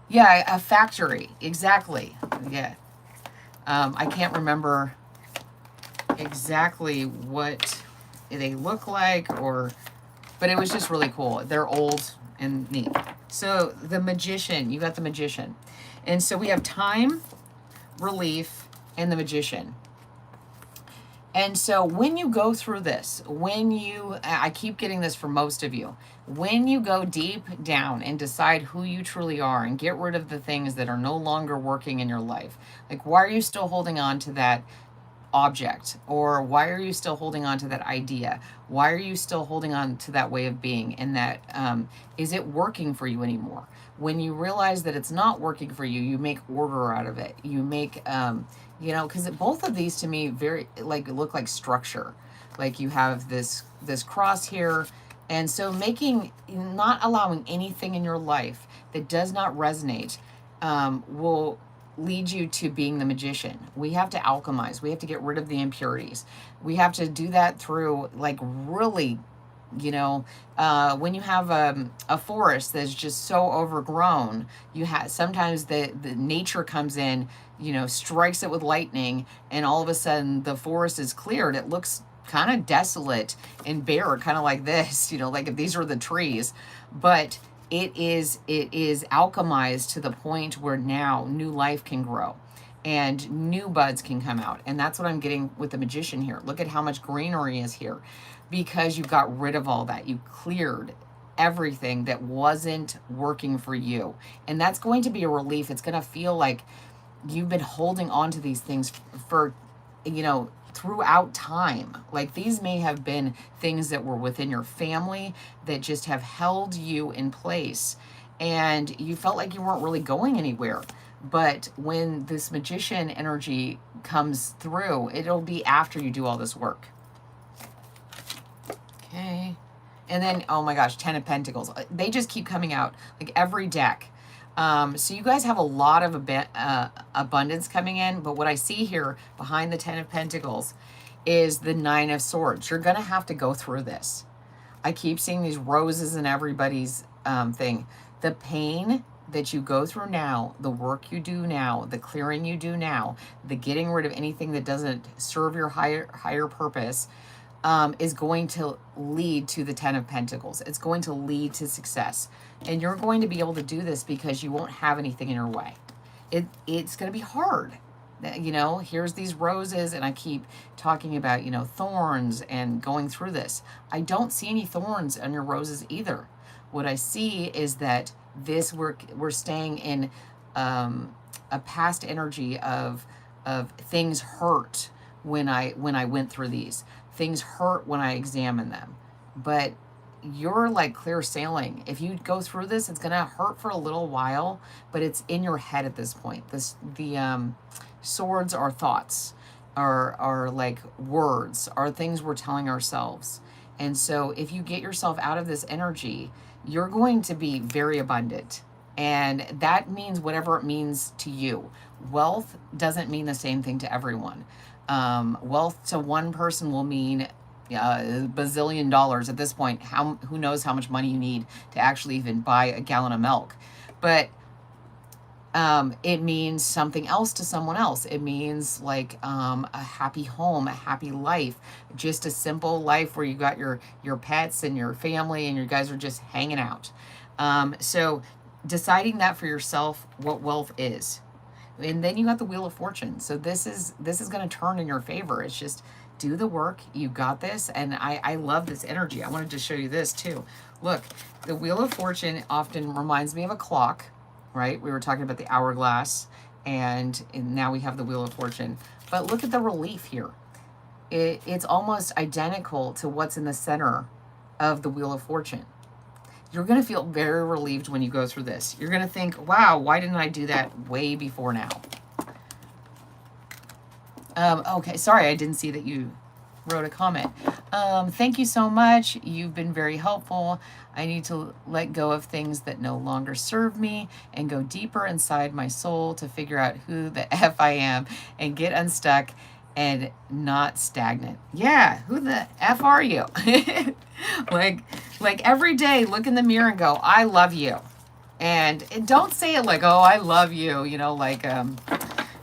Yeah, a factory. Exactly. Yeah. I can't remember exactly what they look like, but it was just really cool. They're old and neat. So the Magician, you got the Magician. And so we have time, relief, and the Magician. And so when you go through this, I keep getting this for most of you, when you go deep down and decide who you truly are and get rid of the things that are no longer working in your life, like why are you still holding on to that object? Or why are you still holding on to that idea? Why are you still holding on to that way of being? And that, is it working for you anymore? When you realize that it's not working for you, you make order out of it. You make, you know, because both of these to me very like look like structure. Like you have this cross here. And so not allowing anything in your life that does not resonate will lead you to being the Magician. We have to alchemize. We have to get rid of the impurities. We have to do that through like really, you know, when you have a forest that's just so overgrown, sometimes the nature comes in, you know, strikes it with lightning, and all of a sudden the forest is cleared. It looks kind of desolate and bare, kind of like this, you know, like if these are the trees, but it is alchemized to the point where now new life can grow and new buds can come out. And that's what I'm getting with the Magician here. Look at how much greenery is here, because you got rid of all that. You cleared everything that wasn't working for you. And that's going to be a relief. It's going to feel like you've been holding on to these things for, you know, throughout time. Like these may have been things that were within your family that just have held you in place, and you felt like you weren't really going anywhere. But when this magician energy comes through, it'll be after you do all this work. Okay. And then, oh my gosh, 10 of Pentacles. They just keep coming out, like every deck. So you guys have a lot of abundance coming in. But what I see here behind the 10 of Pentacles is the 9 of Swords. You're going to have to go through this. I keep seeing these roses in everybody's thing. The pain that you go through now, the work you do now, the clearing you do now, the getting rid of anything that doesn't serve your higher purpose, is going to lead to the 10 of Pentacles. It's going to lead to success. And you're going to be able to do this because you won't have anything in your way. It's going to be hard. You know, here's these roses, and I keep talking about, you know, thorns and going through this. I don't see any thorns on your roses either. What I see is that this we're staying in a past energy of things hurt when I went through these. Things hurt when I examine them. But you're like clear sailing. If you go through this, it's going to hurt for a little while, but it's in your head at this point. The swords are thoughts, are like words, are things we're telling ourselves. And so if you get yourself out of this energy, you're going to be very abundant. And that means whatever it means to you. Wealth doesn't mean the same thing to everyone. Wealth to one person will mean a bazillion dollars at this point. Who knows how much money you need to actually even buy a gallon of milk. But it means something else to someone else. It means like a happy home, a happy life, just a simple life where you got your pets and your family and you guys are just hanging out. So deciding that for yourself, what wealth is. And then you got the Wheel of Fortune. So this is going to turn in your favor. It's just do the work. You got this. And I love this energy. I wanted to show you this too. Look, the Wheel of Fortune often reminds me of a clock, right? We were talking about the hourglass, and now we have the Wheel of Fortune. But look at the relief here. It's almost identical to what's in the center of the Wheel of Fortune. You're going to feel very relieved when you go through this. You're going to think, wow, why didn't I do that way before now? Okay, sorry, I didn't see that you wrote a comment. Thank you so much. You've been very helpful. I need to let go of things that no longer serve me and go deeper inside my soul to figure out who the F I am and get unstuck and not stagnant. Yeah, who the F are you? like every day, look in the mirror and go, I love you. And don't say it like, oh, I love you, you know, like,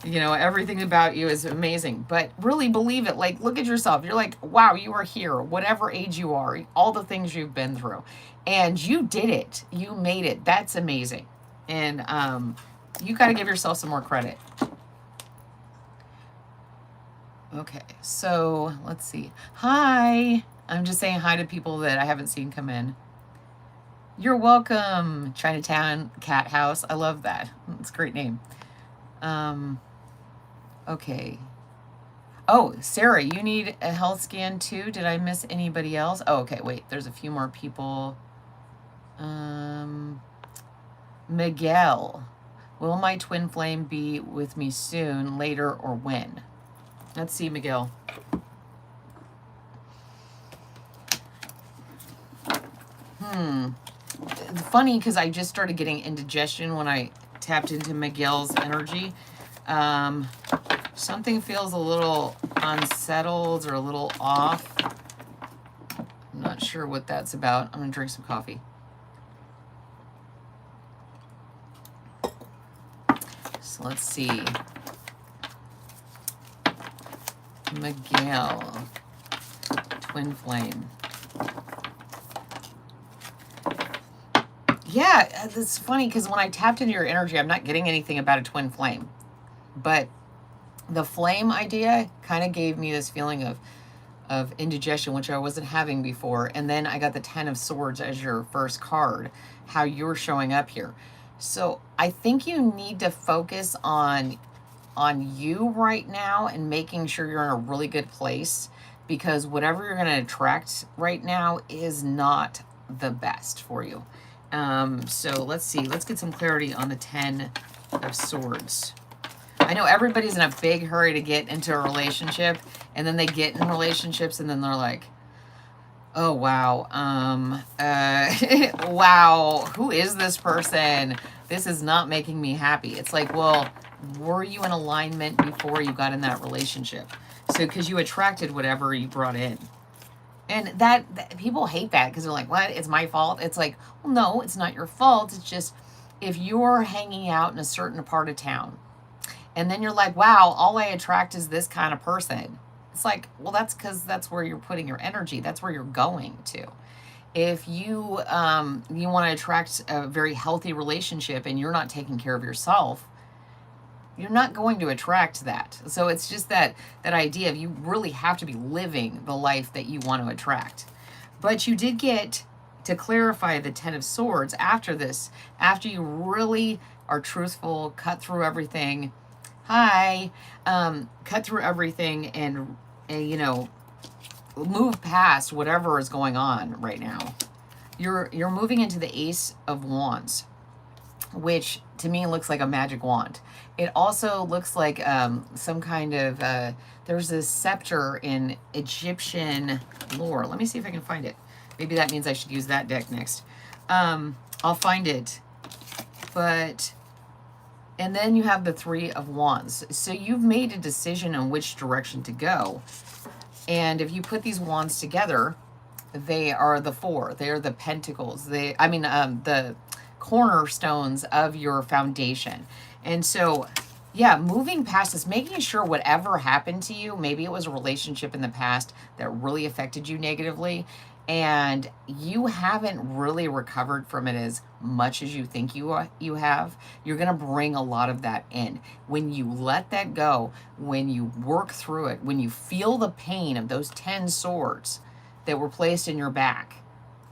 you know, everything about you is amazing. But really believe it. Like, look at yourself. You're like, wow, you are here, whatever age you are, all the things you've been through. And you did it. You made it. That's amazing. And you got to give yourself some more credit. Okay, so let's see. Hi. I'm just saying hi to people that I haven't seen come in. You're welcome, Chinatown Cat House. I love that. It's a great name. Okay. Oh, Sarah, you need a health scan too? Did I miss anybody else? Oh, okay, wait. There's a few more people. Miguel. Will my twin flame be with me soon, later, or when? Let's see, Miguel. It's funny because I just started getting indigestion when I tapped into Miguel's energy. Something feels a little unsettled or a little off. I'm not sure what that's about. I'm going to drink some coffee. So let's see. Miguel, twin flame. Yeah, it's funny because when I tapped into your energy, I'm not getting anything about a twin flame. But the flame idea kind of gave me this feeling of indigestion, which I wasn't having before. And then I got the 10 of Swords as your first card, how you're showing up here. So I think you need to focus on on you right now and making sure you're in a really good place, because whatever you're going to attract right now is not the best for you. So let's see. Let's get some clarity on the 10 of Swords. I know everybody's in a big hurry to get into a relationship, and then they get in relationships and then they're like, oh, wow. Wow. Who is this person? This is not making me happy. It's like, well, were you in alignment before you got in that relationship? So, because you attracted whatever you brought in. And that people hate that because they're like, what? It's my fault. It's like, well, no, it's not your fault. It's just if you're hanging out in a certain part of town and then you're like, wow, all I attract is this kind of person. It's like, well, that's because that's where you're putting your energy. That's where you're going to. If you you want to attract a very healthy relationship and you're not taking care of yourself, you're not going to attract that. So it's just that idea of you really have to be living the life that you want to attract. But you did get to clarify the 10 of Swords after this, after you really are truthful, cut through everything. Cut through everything and you know, move past whatever is going on right now. You're moving into the Ace of Wands, which to me looks like a magic wand. It also looks like some kind of, there's a scepter in Egyptian lore. Let me see if I can find it. Maybe that means I should use that deck next. I'll find it. But, and then you have the 3 of Wands. So you've made a decision on which direction to go. And if you put these wands together, they are the 4. They are the pentacles. The cornerstones of your foundation. And so, yeah, moving past this, making sure whatever happened to you, maybe it was a relationship in the past that really affected you negatively, and you haven't really recovered from it as much as you think you have. You're going to bring a lot of that in. When you let that go, when you work through it, when you feel the pain of those 10 swords that were placed in your back,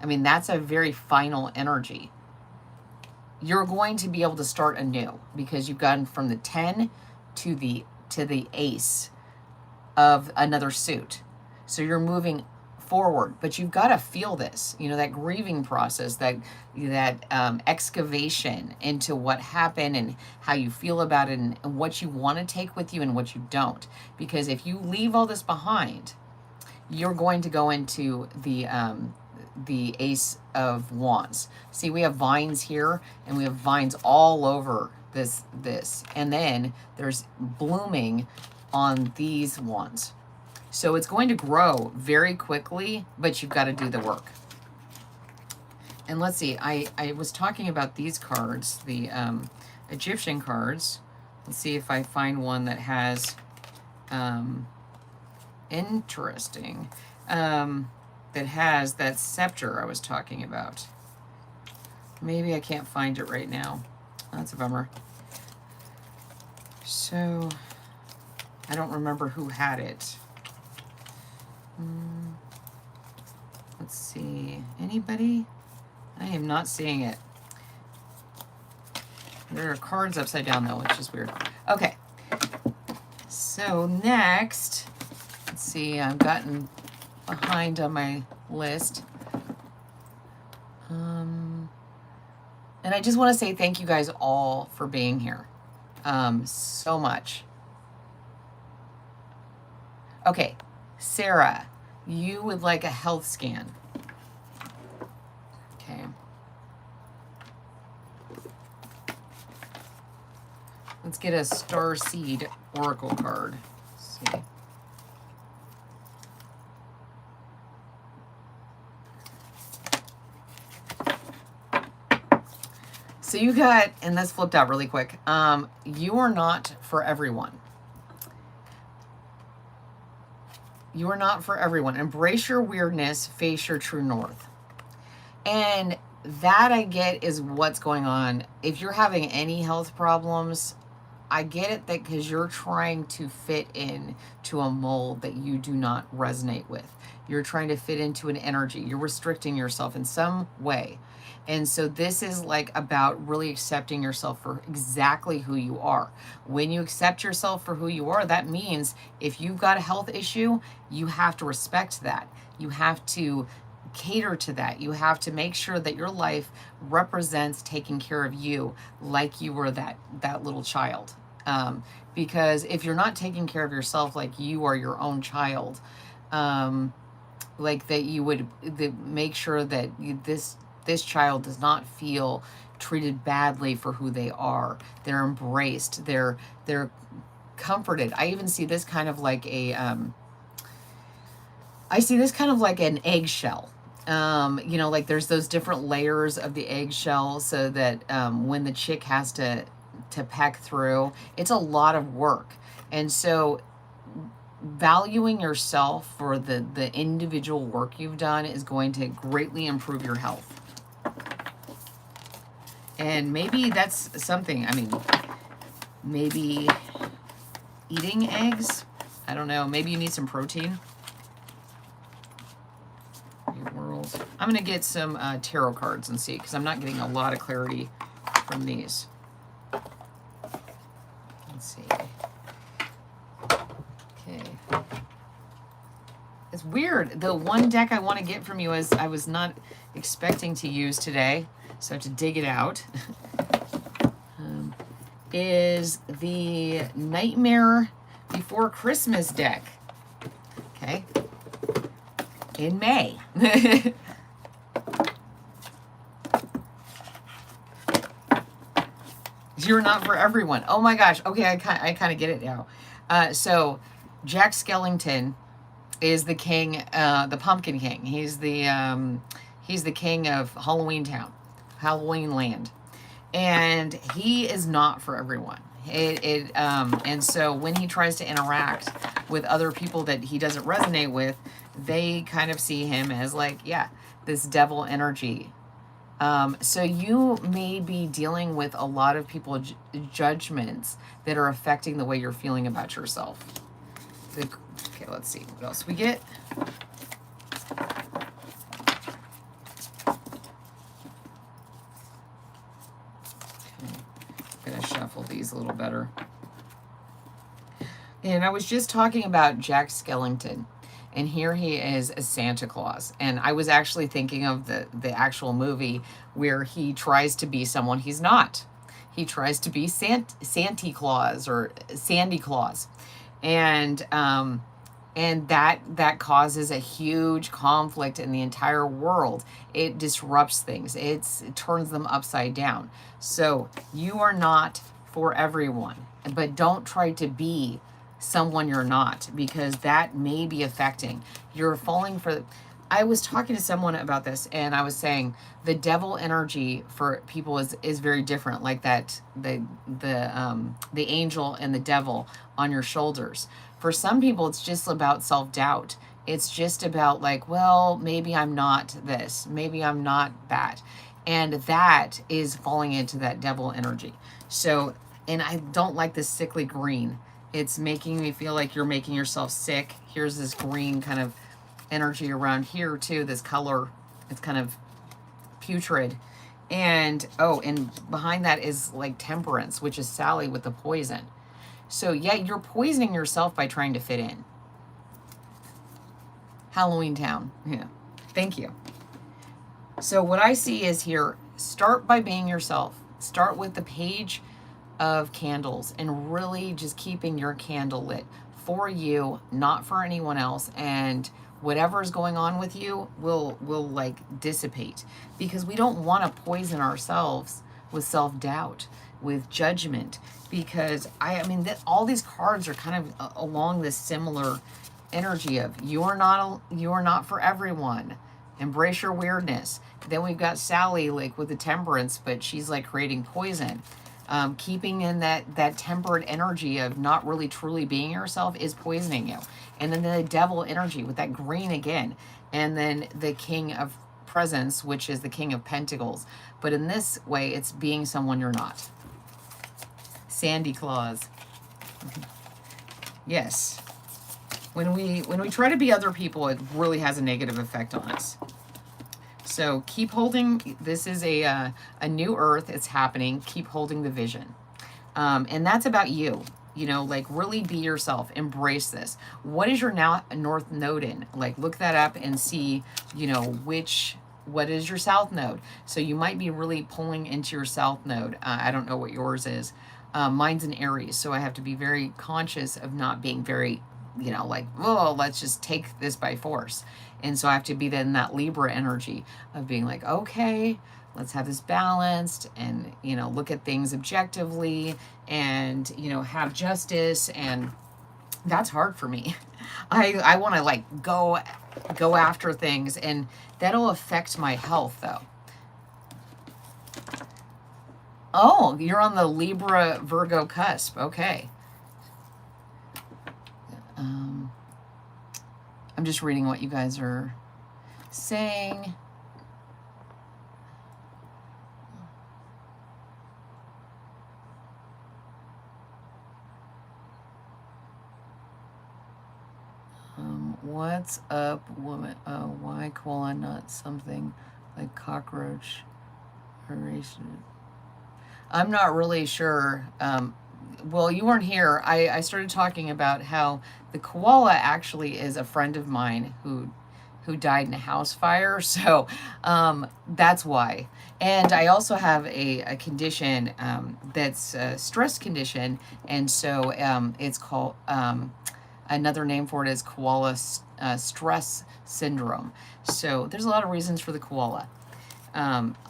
I mean, that's a very final energy. You're going to be able to start anew because you've gotten from the 10 to the ace of another suit. So you're moving forward, but you've got to feel this, you know, that grieving process, that excavation into what happened and how you feel about it and what you want to take with you and what you don't. Because if you leave all this behind, you're going to go into the Ace of Wands. See, we have vines here and we have vines all over this, and then there's blooming on these ones. So it's going to grow very quickly, but you've got to do the work. And let's see, I was talking about these cards, the Egyptian cards. Let's see if I find one that has interesting, that has that scepter I was talking about. Maybe I can't find it right now. That's a bummer. So I don't remember who had it. Let's see. Anybody? I am not seeing it. There are cards upside down though, which is weird. Okay. So next, let's see. I've gotten behind on my list. And I just want to say thank you guys all for being here. So much. Okay. Sarah, you would like a health scan. Okay. Let's get a Star Seed Oracle card. Let's see. So you got, and this flipped out really quick. You are not for everyone. You are not for everyone. Embrace your weirdness, face your true north. And that I get is what's going on. If you're having any health problems, I get it that because you're trying to fit in to a mold that you do not resonate with. You're trying to fit into an energy. You're restricting yourself in some way. And so this is like about really accepting yourself for exactly who you are. When you accept yourself for who you are, that means if you've got a health issue, you have to respect that. You have to cater to that. You have to make sure that your life represents taking care of you like you were that little child. Because if you're not taking care of yourself like you are your own child, like that you would make sure that this child does not feel treated badly for who they are. They're embraced. They're comforted. I even see this kind of like a I see this kind of like an eggshell. You know, like there's those different layers of the eggshell, so that when the chick has to peck through, it's a lot of work. And so valuing yourself for the individual work you've done is going to greatly improve your health. And maybe that's something, I mean, maybe eating eggs, I don't know, maybe you need some protein. I'm going to get some tarot cards and see, because I'm not getting a lot of clarity from these. Let's see. Okay. It's weird. The one deck I want to get from you is I was not expecting to use today, so I have to dig it out. Is the Nightmare Before Christmas deck. Okay. In May. You're not for everyone. Oh my gosh. Okay, I kind of get it now. So Jack Skellington is the king, the Pumpkin King. He's the king of Halloween Town, Halloween Land, and he is not for everyone. And so when he tries to interact with other people that he doesn't resonate with, they kind of see him as like, yeah, this devil energy. So you may be dealing with a lot of people judgments that are affecting the way you're feeling about yourself. Okay, let's see what else we get. I'm gonna shuffle these a little better. And I was just talking about Jack Skellington. And here he is as Santa Claus. And I was actually thinking of the actual movie where he tries to be someone he's not. He tries to be Santa Claus or Sandy Claus. And that causes a huge conflict in the entire world. It disrupts things. It turns them upside down. So you are not for everyone, but don't try to be someone you're not, because that may be affecting. You're falling for. I was talking to someone about this, and I was saying the devil energy for people is very different. Like that, the angel and the devil on your shoulders. For some people, it's just about self-doubt. It's just about like, well, maybe I'm not this, maybe I'm not that, and that is falling into that devil energy. So, and I don't like this sickly green. It's making me feel like you're making yourself sick. Here's this green kind of energy around here too, this color. It's kind of putrid. And, oh, and behind that is like Temperance, which is Sally with the poison. So yeah, you're poisoning yourself by trying to fit in. Halloween Town. Yeah. Thank you. So what I see is here, start by being yourself. Start with the page of candles and really just keeping your candle lit for you, not for anyone else, and whatever is going on with you will like dissipate, because we don't want to poison ourselves with self-doubt, with judgment, because I mean that all these cards are kind of along this similar energy of you're not for everyone. Embrace your weirdness. Then we've got Sally like with the Temperance, but she's like creating poison. Keeping in that tempered energy of not really truly being yourself is poisoning you. And then the devil energy with that green again. And then the King of Presents, which is the King of Pentacles. But in this way, it's being someone you're not. Sandy claws. Yes. When we try to be other people, it really has a negative effect on us. So keep holding. This is a new earth. It's happening. Keep holding the vision. And that's about you. You know, like really be yourself. Embrace this. What is your now north node in? Like look that up and see, you know, what is your south node. So you might be really pulling into your south node. I don't know what yours is. Mine's in Aries. So I have to be very conscious of not being very, you know, like, oh, let's just take this by force. And so I have to be in that Libra energy of being like, okay, let's have this balanced and, you know, look at things objectively and, you know, have justice. And that's hard for me. I want to like go after things, and that'll affect my health though. Oh, you're on the Libra Virgo cusp. Okay. I'm just reading what you guys are saying. What's up, woman? Why koala, not something like cockroach? I'm not really sure. Well, you weren't here. I started talking about how the koala actually is a friend of mine who died in a house fire. So that's why. And I also have a condition that's a stress condition. And so it's called, another name for it is koala stress syndrome. So there's a lot of reasons for the koala.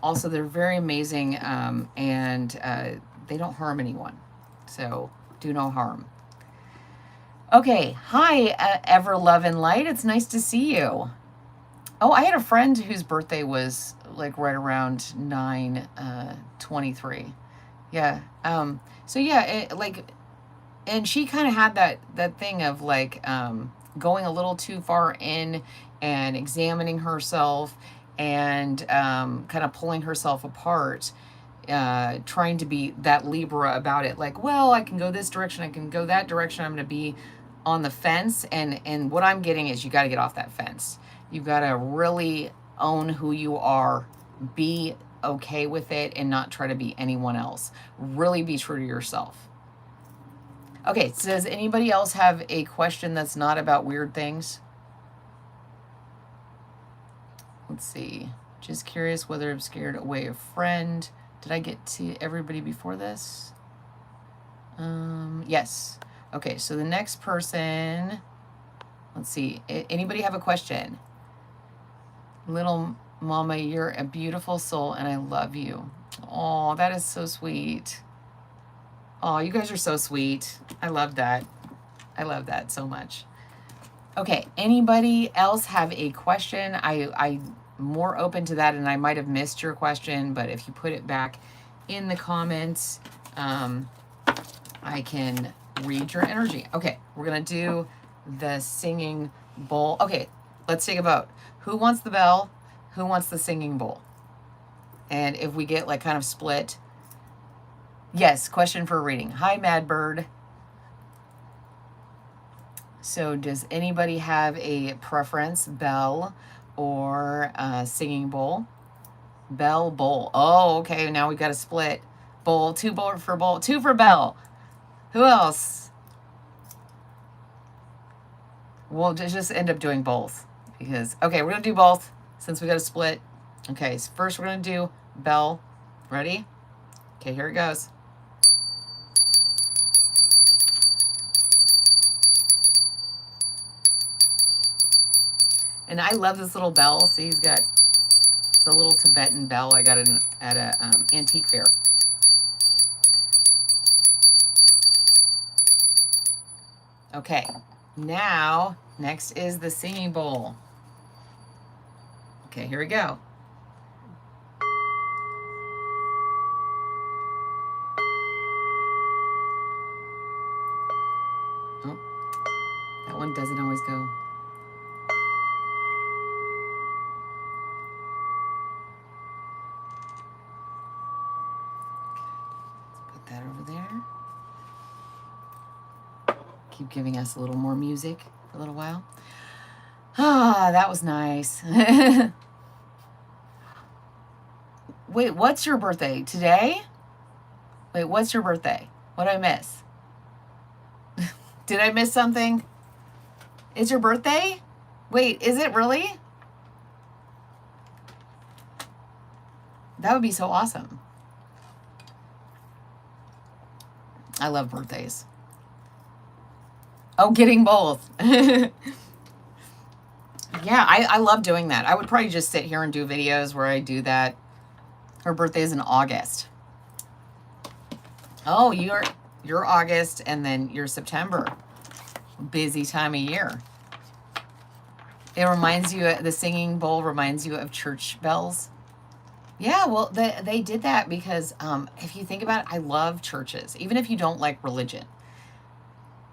Also, they're very amazing and they don't harm anyone. So do no harm. Okay. Hi, Ever Love and Light. It's nice to see you. Oh, I had a friend whose birthday was like right around 9/23. Yeah. So yeah, and she kind of had that thing of like going a little too far in and examining herself and kind of pulling herself apart, trying to be that Libra about it. Like, well, I can go this direction, I can go that direction. I'm going to be on the fence. And what I'm getting is you got to get off that fence. You've got to really own who you are, be okay with it, and not try to be anyone else. Really be true to yourself. Okay, so does anybody else have a question that's not about weird things? Let's see. Just curious whether I'm scared away a friend. Did I get to everybody before this? Yes. Okay, so the next person, let's see. Anybody have a question? Little mama, you're a beautiful soul and I love you. Oh, that is so sweet. Oh, you guys are so sweet. I love that. I love that so much. Okay, anybody else have a question? I'm more open to that, and I might have missed your question, but if you put it back in the comments, I can read your energy. Okay, we're going to do the singing bowl. Okay, let's take a vote. Who wants the bell? Who wants the singing bowl? And if we get like kind of split, yes, question for a reading. Hi, Mad Bird. So does anybody have a preference, bell or singing bowl? Bell, bowl. Oh, okay, now we got a split. Bowl, two for bell. Who else? We'll just end up doing both because, okay, we're going to do both since we got a split. Okay, so first we're going to do bell. Ready? Okay, here it goes. And I love this little bell. See, it's a little Tibetan bell I got at a antique fair. Okay, now next is the singing bowl. Okay, here we go. Oh, that one doesn't always go. That over there. Keep giving us a little more music for a little while. Ah, that was nice. Wait, what's your birthday? Today? Wait, what's your birthday? What did I miss? Did I miss something? It's your birthday? Wait, is it really? That would be so awesome. I love birthdays. Oh, getting both. Yeah, I love doing that. I would probably just sit here and do videos where I do that. Her birthday is in August. Oh, you're August and then you're September. Busy time of year. It reminds you, the singing bowl reminds you of church bells. Yeah, well, they did that because if you think about it, I love churches, even if you don't like religion.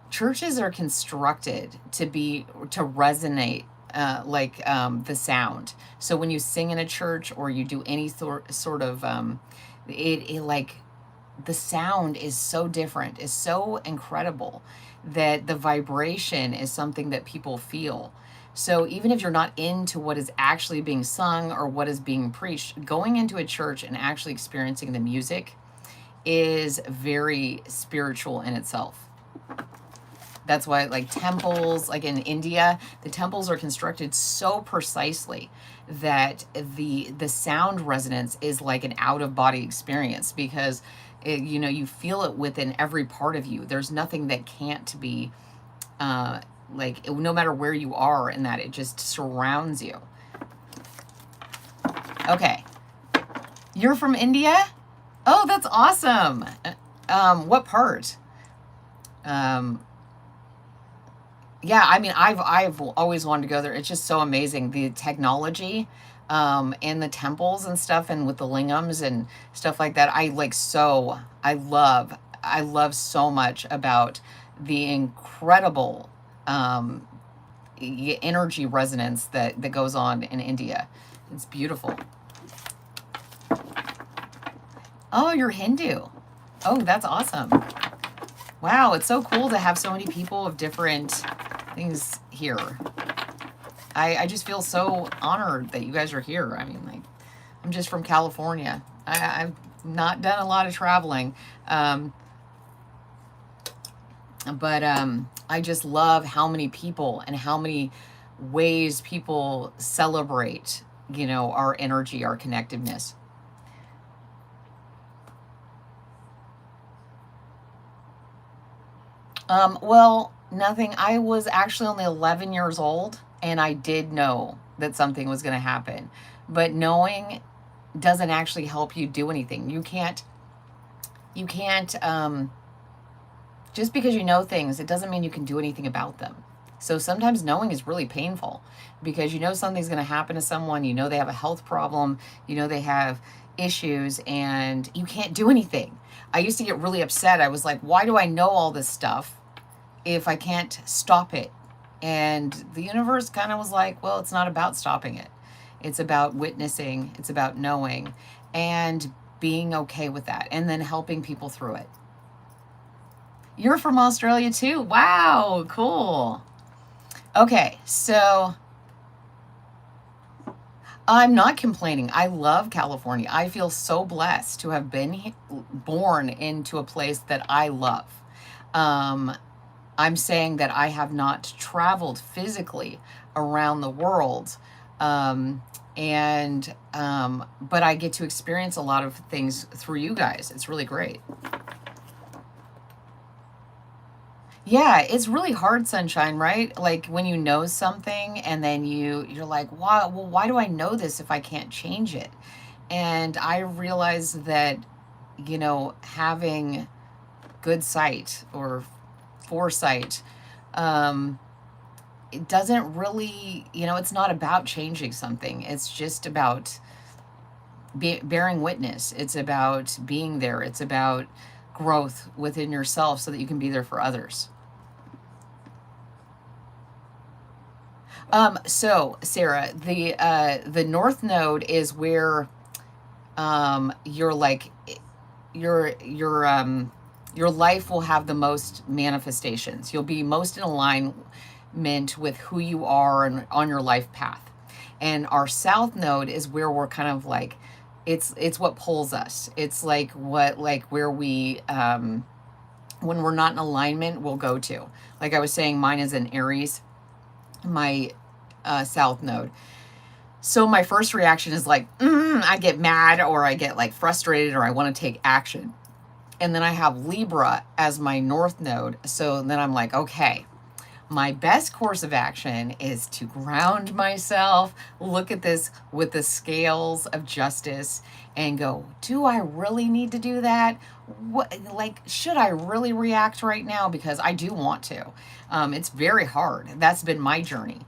Churches are constructed to resonate the sound. So when you sing in a church or you do any sort of it like the sound is so different, is so incredible that the vibration is something that people feel. So even if you're not into what is actually being sung or what is being preached, going into a church and actually experiencing the music is very spiritual in itself. That's why, like, temples, like in India, the temples are constructed so precisely that the sound resonance is like an out-of-body experience, because you feel it within every part of you. There's nothing that can't be no matter where you are in that, it just surrounds you. Okay. You're from India? Oh, that's awesome. What part? Yeah, I mean, I've always wanted to go there. It's just so amazing, the technology in the temples and stuff, and with the lingams and stuff like that. I love so much about the incredible energy resonance that goes on in India. It's beautiful. Oh, you're Hindu. Oh, that's awesome. Wow, it's so cool to have so many people of different things here. I just feel so honored that you guys are here. I mean, like, I'm just from California. I've not done a lot of traveling. But I just love how many people and how many ways people celebrate, our energy, our connectiveness. Well, nothing. I was actually only 11 years old, and I did know that something was going to happen. But knowing doesn't actually help you do anything. You can't, just because you know things, it doesn't mean you can do anything about them. So sometimes knowing is really painful, because something's going to happen to someone, they have a health problem, they have issues, and you can't do anything. I used to get really upset. I was like, why do I know all this stuff if I can't stop it? And the universe kind of was like, well, it's not about stopping it. It's about witnessing, it's about knowing, and being okay with that, and then helping people through it. You're from Australia too? Wow, cool. Okay, so I'm not complaining. I love California. I feel so blessed to have been born into a place that I love. I'm saying that I have not traveled physically around the world, but I get to experience a lot of things through you guys. It's really great. Yeah, it's really hard, Sunshine, right? Like when you know something and then you're like, why do I know this if I can't change it? And I realized that, having good sight or foresight, it doesn't really, it's not about changing something. It's just about bearing witness. It's about being there. It's about growth within yourself so that you can be there for others. So Sarah, the North Node is where you're like, you're your life will have the most manifestations. You'll be most in alignment with who you are and on your life path. And our south node is where we're kind of like, it's what pulls us. It's like what, like where we when we're not in alignment, we'll go to. Like I was saying, mine is in Aries, my south node. So my first reaction is like, I get mad, or I get like frustrated, or I want to take action. And then I have Libra as my north node. So then I'm like, okay, my best course of action is to ground myself, look at this with the scales of justice, and go, do I really need to do that? What, like, should I really react right now? Because I do want to. It's very hard. That's been my journey.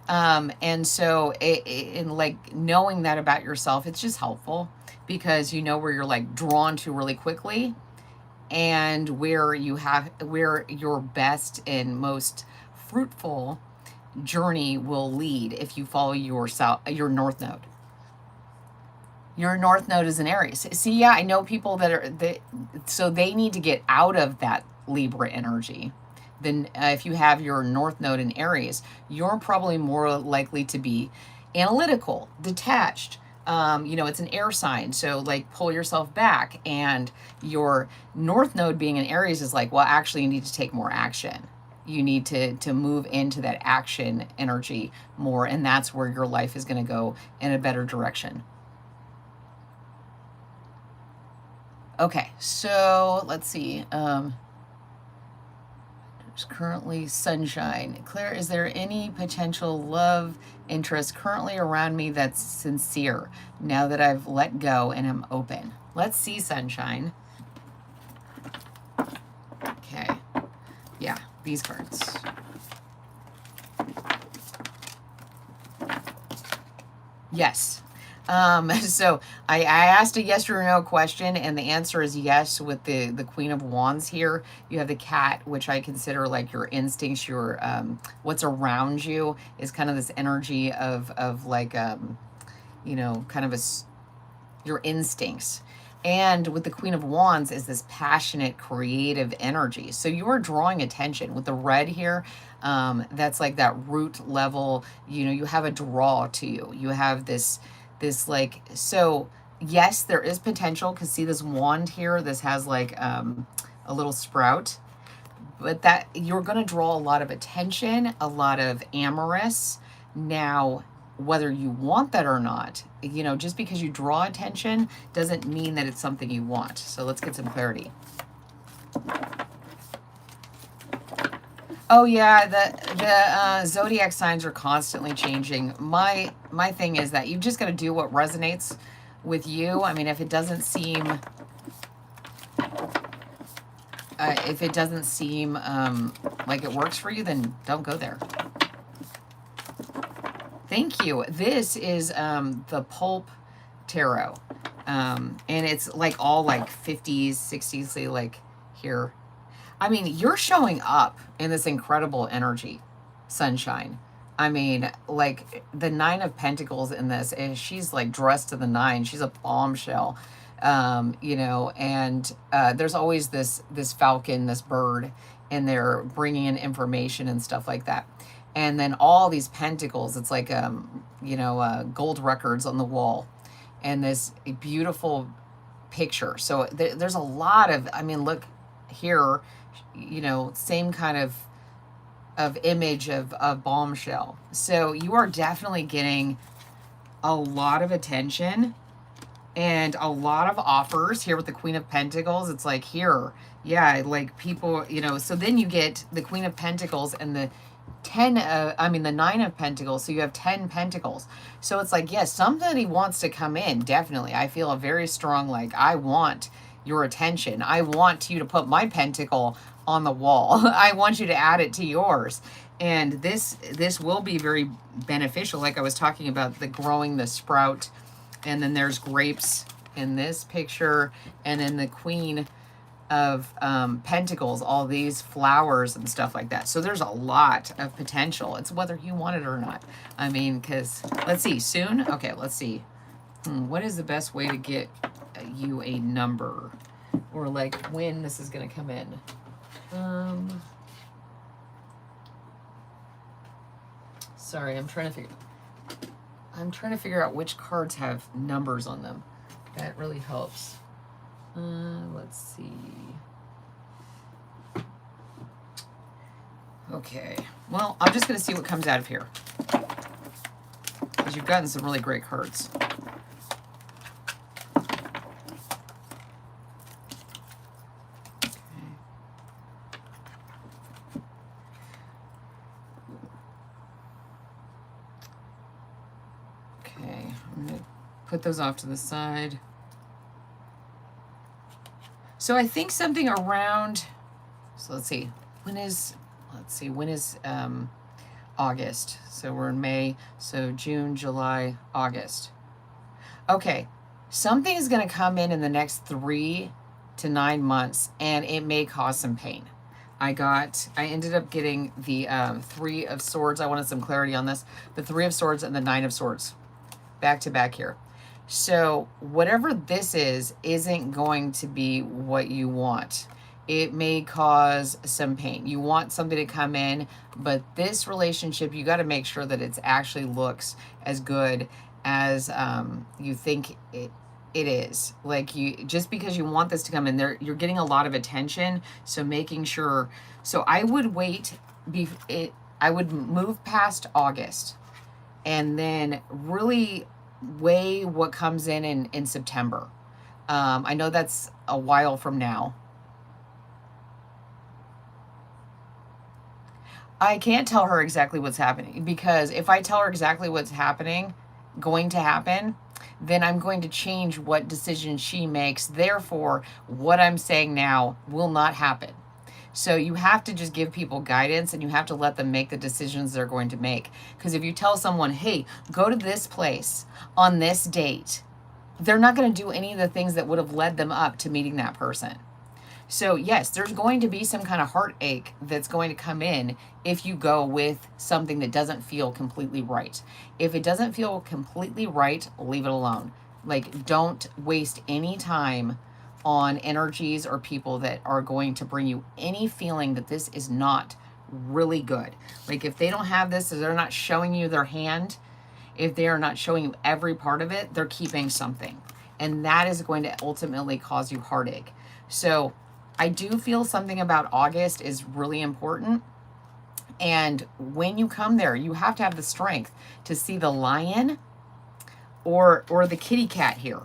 And so in like knowing that about yourself, it's just helpful, because you know where you're like drawn to really quickly, and where your best and most fruitful journey will lead if you follow your north node. Your north node is in Aries. See, yeah, I know people so they need to get out of that Libra energy. Then if you have your north node in Aries, you're probably more likely to be analytical, detached. It's an air sign, so like pull yourself back. And your north node being in Aries is like, well, actually you need to take more action. You need to move into that action energy more, and that's where your life is going to go in a better direction. Okay, so let's see. There's currently sunshine. Claire, is there any potential love interest currently around me that's sincere now that I've let go and I'm open? Let's see, sunshine. Okay. Yeah, these cards. Yes. So I asked a yes or no question, and the answer is yes with the Queen of Wands here. You have the cat, which I consider like your instincts, your what's around you is kind of this energy of like kind of your instincts. And with the Queen of Wands is this passionate, creative energy. So you are drawing attention with the red here. That's like that root level. You have a draw to you. You have this like, so yes, there is potential, because see this wand here, this has like a little sprout, but that you're going to draw a lot of attention, a lot of amorous. Now, whether you want that or not, just because you draw attention doesn't mean that it's something you want. So let's get some clarity. Oh yeah, the zodiac signs are constantly changing. My thing is that you've just got to do what resonates with you. I mean, if it doesn't seem like it works for you, then don't go there. Thank you. This is the Pulp Tarot, and it's like all like 50s, 60s, like here. I mean, you're showing up in this incredible energy, sunshine. I mean, like the Nine of Pentacles in this is, she's like dressed to the nine. She's a bombshell, and there's always this falcon, this bird, and they're bringing in information and stuff like that. And then all these pentacles, it's like gold records on the wall, and this beautiful picture. So there's a lot of, I mean, look here. Same kind of image of bombshell. So you are definitely getting a lot of attention and a lot of offers here with the Queen of Pentacles. It's like here, yeah, like people, so then you get the Queen of Pentacles and the the Nine of Pentacles. So you have 10 Pentacles. So it's like, yes, somebody wants to come in. Definitely. I feel a very strong, like, I want your attention. I want you to put my pentacle on the wall. I want you to add it to yours. And this will be very beneficial. Like I was talking about the growing the sprout, and then there's grapes in this picture, and then the Queen of Pentacles, all these flowers and stuff like that. So there's a lot of potential. It's whether you want it or not. I mean, because let's see, soon. Okay, let's see. What is the best way to get you a number or like when this is going to come in. Sorry, I'm trying to figure out which cards have numbers on them. That really helps. Let's see. Okay. Well, I'm just going to see what comes out of here, because you've gotten some really great cards. Okay, I'm going to put those off to the side. So I think something around, so let's see, when is August? So we're in May, so June, July, August. Okay, something is going to come in the next 3 to 9 months, and it may cause some pain. I ended up getting the 3 of Swords. I wanted some clarity on this. The 3 of Swords and the 9 of Swords, back to back here. So whatever this is isn't going to be what you want. It may cause some pain. You want something to come in, but this relationship, you got to make sure that it actually looks as good as you think it is. Like, just because you want this to come in there, you're getting a lot of attention. So making sure, so I would wait, I would move past August and then really weigh what comes in September. I know that's a while from now. I can't tell her exactly what's happening, because if I tell her exactly what's going to happen, then I'm going to change what decision she makes. Therefore, what I'm saying now will not happen. So you have to just give people guidance, and you have to let them make the decisions they're going to make. Because if you tell someone, hey, go to this place on this date, they're not going to do any of the things that would have led them up to meeting that person. So yes, there's going to be some kind of heartache that's going to come in if you go with something that doesn't feel completely right. If it doesn't feel completely right, leave it alone. Like, don't waste any time on energies or people that are going to bring you any feeling that this is not really good. Like, if they don't have this, if they're not showing you their hand, if they are not showing you every part of it, they're keeping something. And that is going to ultimately cause you heartache. So I do feel something about August is really important. And when you come there, you have to have the strength to see the lion or the kitty cat here.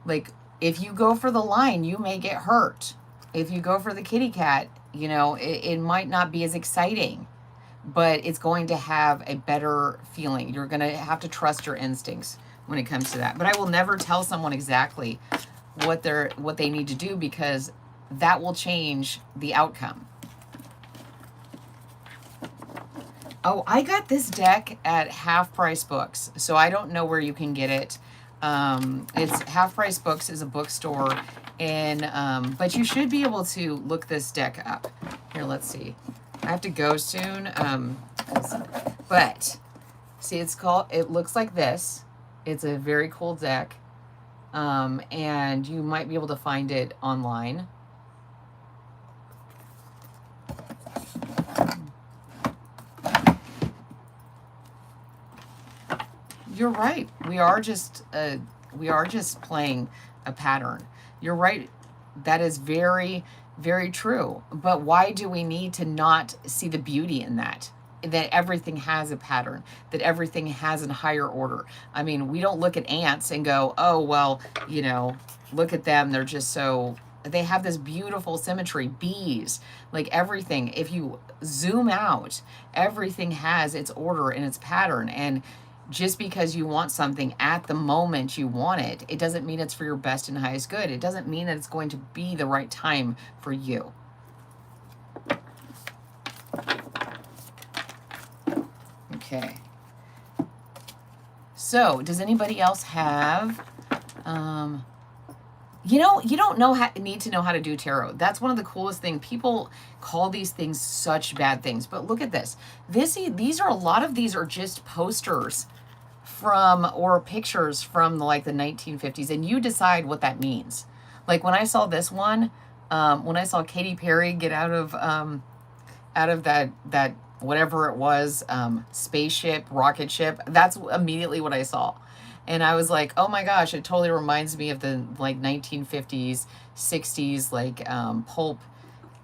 Like, if you go for the lion, you may get hurt. If you go for the kitty cat, you know, it might not be as exciting, but it's going to have a better feeling. You're going to have to trust your instincts when it comes to that. But I will never tell someone exactly what they need to do, because that will change the outcome. Oh, I got this deck at Half Price Books, so I don't know where you can get it. It's Half Price Books is a bookstore, and but you should be able to look this deck up. Here, let's see. I have to go soon, but see, it looks like this. It's a very cool deck, and you might be able to find it online. You're right. We are just playing a pattern. You're right. That is very, very true. But why do we need to not see the beauty in that? That everything has a pattern, that everything has a higher order. I mean, we don't look at ants and go, oh, well, you know, look at them. They're just so, they have this beautiful symmetry. Bees, like everything. If you zoom out, everything has its order and its pattern. And just because you want something at the moment you want it, it doesn't mean it's for your best and highest good. It doesn't mean that it's going to be the right time for you. Okay. So, does anybody else have, you don't need to know how to do tarot. That's one of the coolest things. People call these things such bad things, but look at this. A lot of these are just posters or pictures from like the 1950s, and you decide what that means. Like when I saw this one, when I saw Katy Perry get out of that whatever it was, spaceship, rocket ship, that's immediately what I saw. And I was like, oh my gosh, it totally reminds me of the like 1950s, 60s, like pulp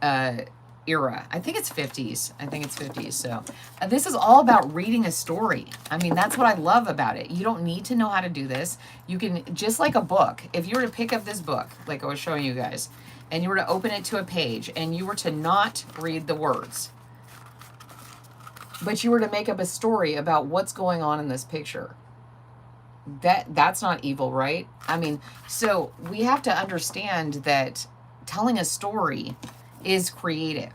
uh, era. I think it's 50s. I think it's 50s. So this is all about reading a story. I mean, that's what I love about it. You don't need to know how to do this. You can, just like a book, if you were to pick up this book, like I was showing you guys, and you were to open it to a page and you were to not read the words, but you were to make up a story about what's going on in this picture, that's not evil, right? I mean, so we have to understand that telling a story is creative.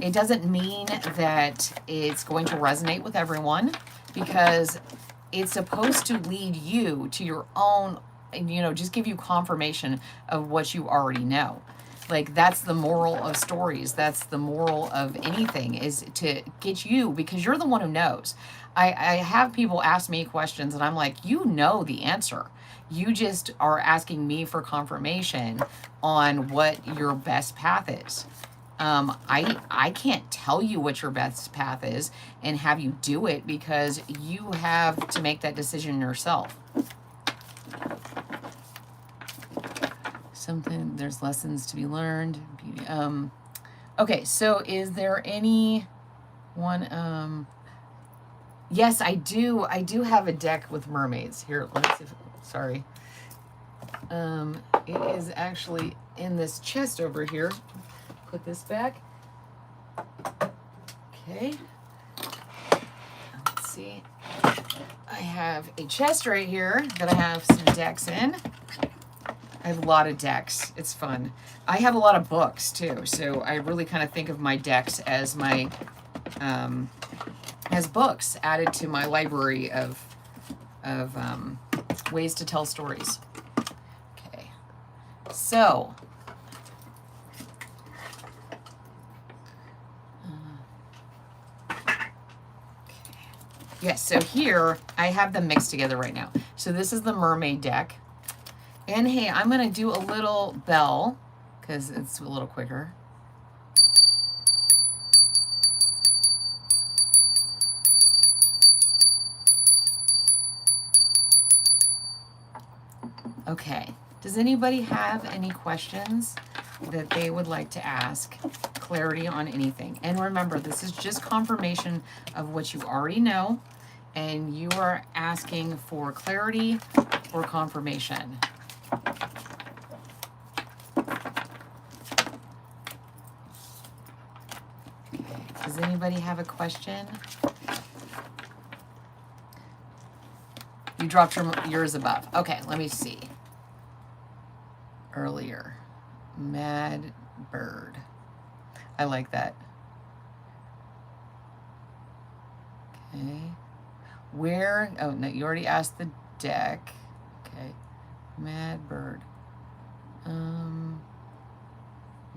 It doesn't mean that it's going to resonate with everyone, because it's supposed to lead you to your own, just give you confirmation of what you already know. Like, that's the moral of stories. That's the moral of anything, is to get you, because you're the one who knows. I have people ask me questions and I'm like, you know the answer. You just are asking me for confirmation on what your best path is. I can't tell you what your best path is and have you do it, because you have to make that decision yourself. There's lessons to be learned. Okay, so is there any one, yes, I do have a deck with mermaids. Here, let's see sorry. It is actually in this chest over here. Put this back. Okay. Let's see. I have a chest right here that I have some decks in. I have a lot of decks. It's fun. I have a lot of books too, so I really kind of think of my decks as my as books added to my library of ways to tell stories. Okay, so yes, so here I have them mixed together right now. So this is the mermaid deck. And hey, I'm going to do a little bell because it's a little quicker. Okay, does anybody have any questions that they would like to ask? Clarity on anything. And remember, this is just confirmation of what you already know, and you are asking for clarity or confirmation. Does anybody have a question? You dropped yours above. Okay, let me see. Earlier. Mad bird. I like that. Okay. Where? Oh, no, you already asked the deck. Okay. Mad bird.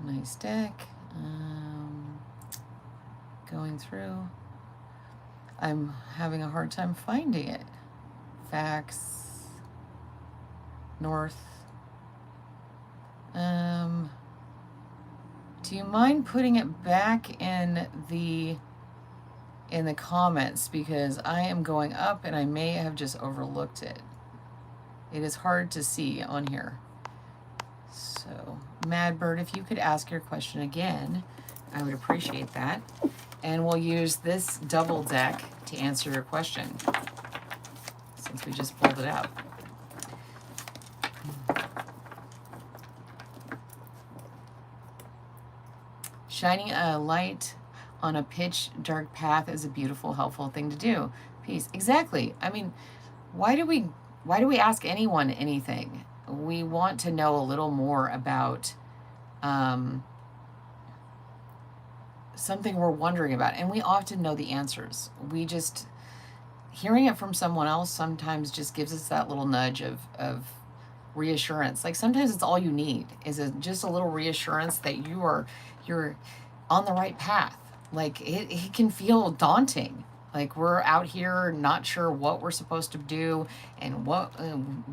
Nice deck. Going through. I'm having a hard time finding it. Facts. North. Do you mind putting it back in the comments, because I am going up and I may have just overlooked it. It is hard to see on here. So, Madbird, if you could ask your question again, I would appreciate that. And we'll use this double deck to answer your question, since we just pulled it out. Shining a light on a pitch dark path is a beautiful, helpful thing to do. Peace. Exactly. I mean, why do we ask anyone anything? We want to know a little more about something we're wondering about, and we often know the answers. We just, hearing it from someone else sometimes just gives us that little nudge of reassurance. Like sometimes it's all you need is just a little reassurance that you're on the right path. Like it can feel daunting. Like we're out here not sure what we're supposed to do and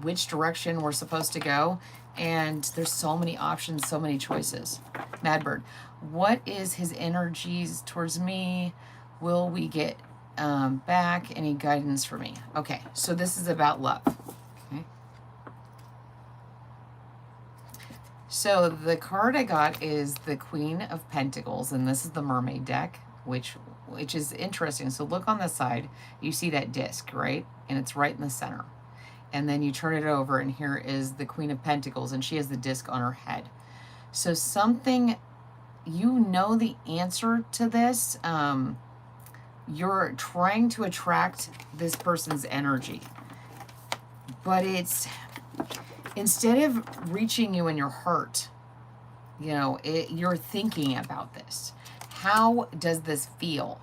which direction we're supposed to go. And there's so many options, so many choices. Madbird, what is his energies towards me? Will we get back? Any guidance for me? Okay, so this is about love. Okay. So the card I got is the Queen of Pentacles, and this is the Mermaid deck, which is interesting. So look on the side, you see that disc, right? And it's right in the center. And then you turn it over, and here is the Queen of Pentacles, and she has the disc on her head. So something, you know the answer to this. You're trying to attract this person's energy. But it's, instead of reaching you in your heart, you know, you're thinking about this. How does this feel?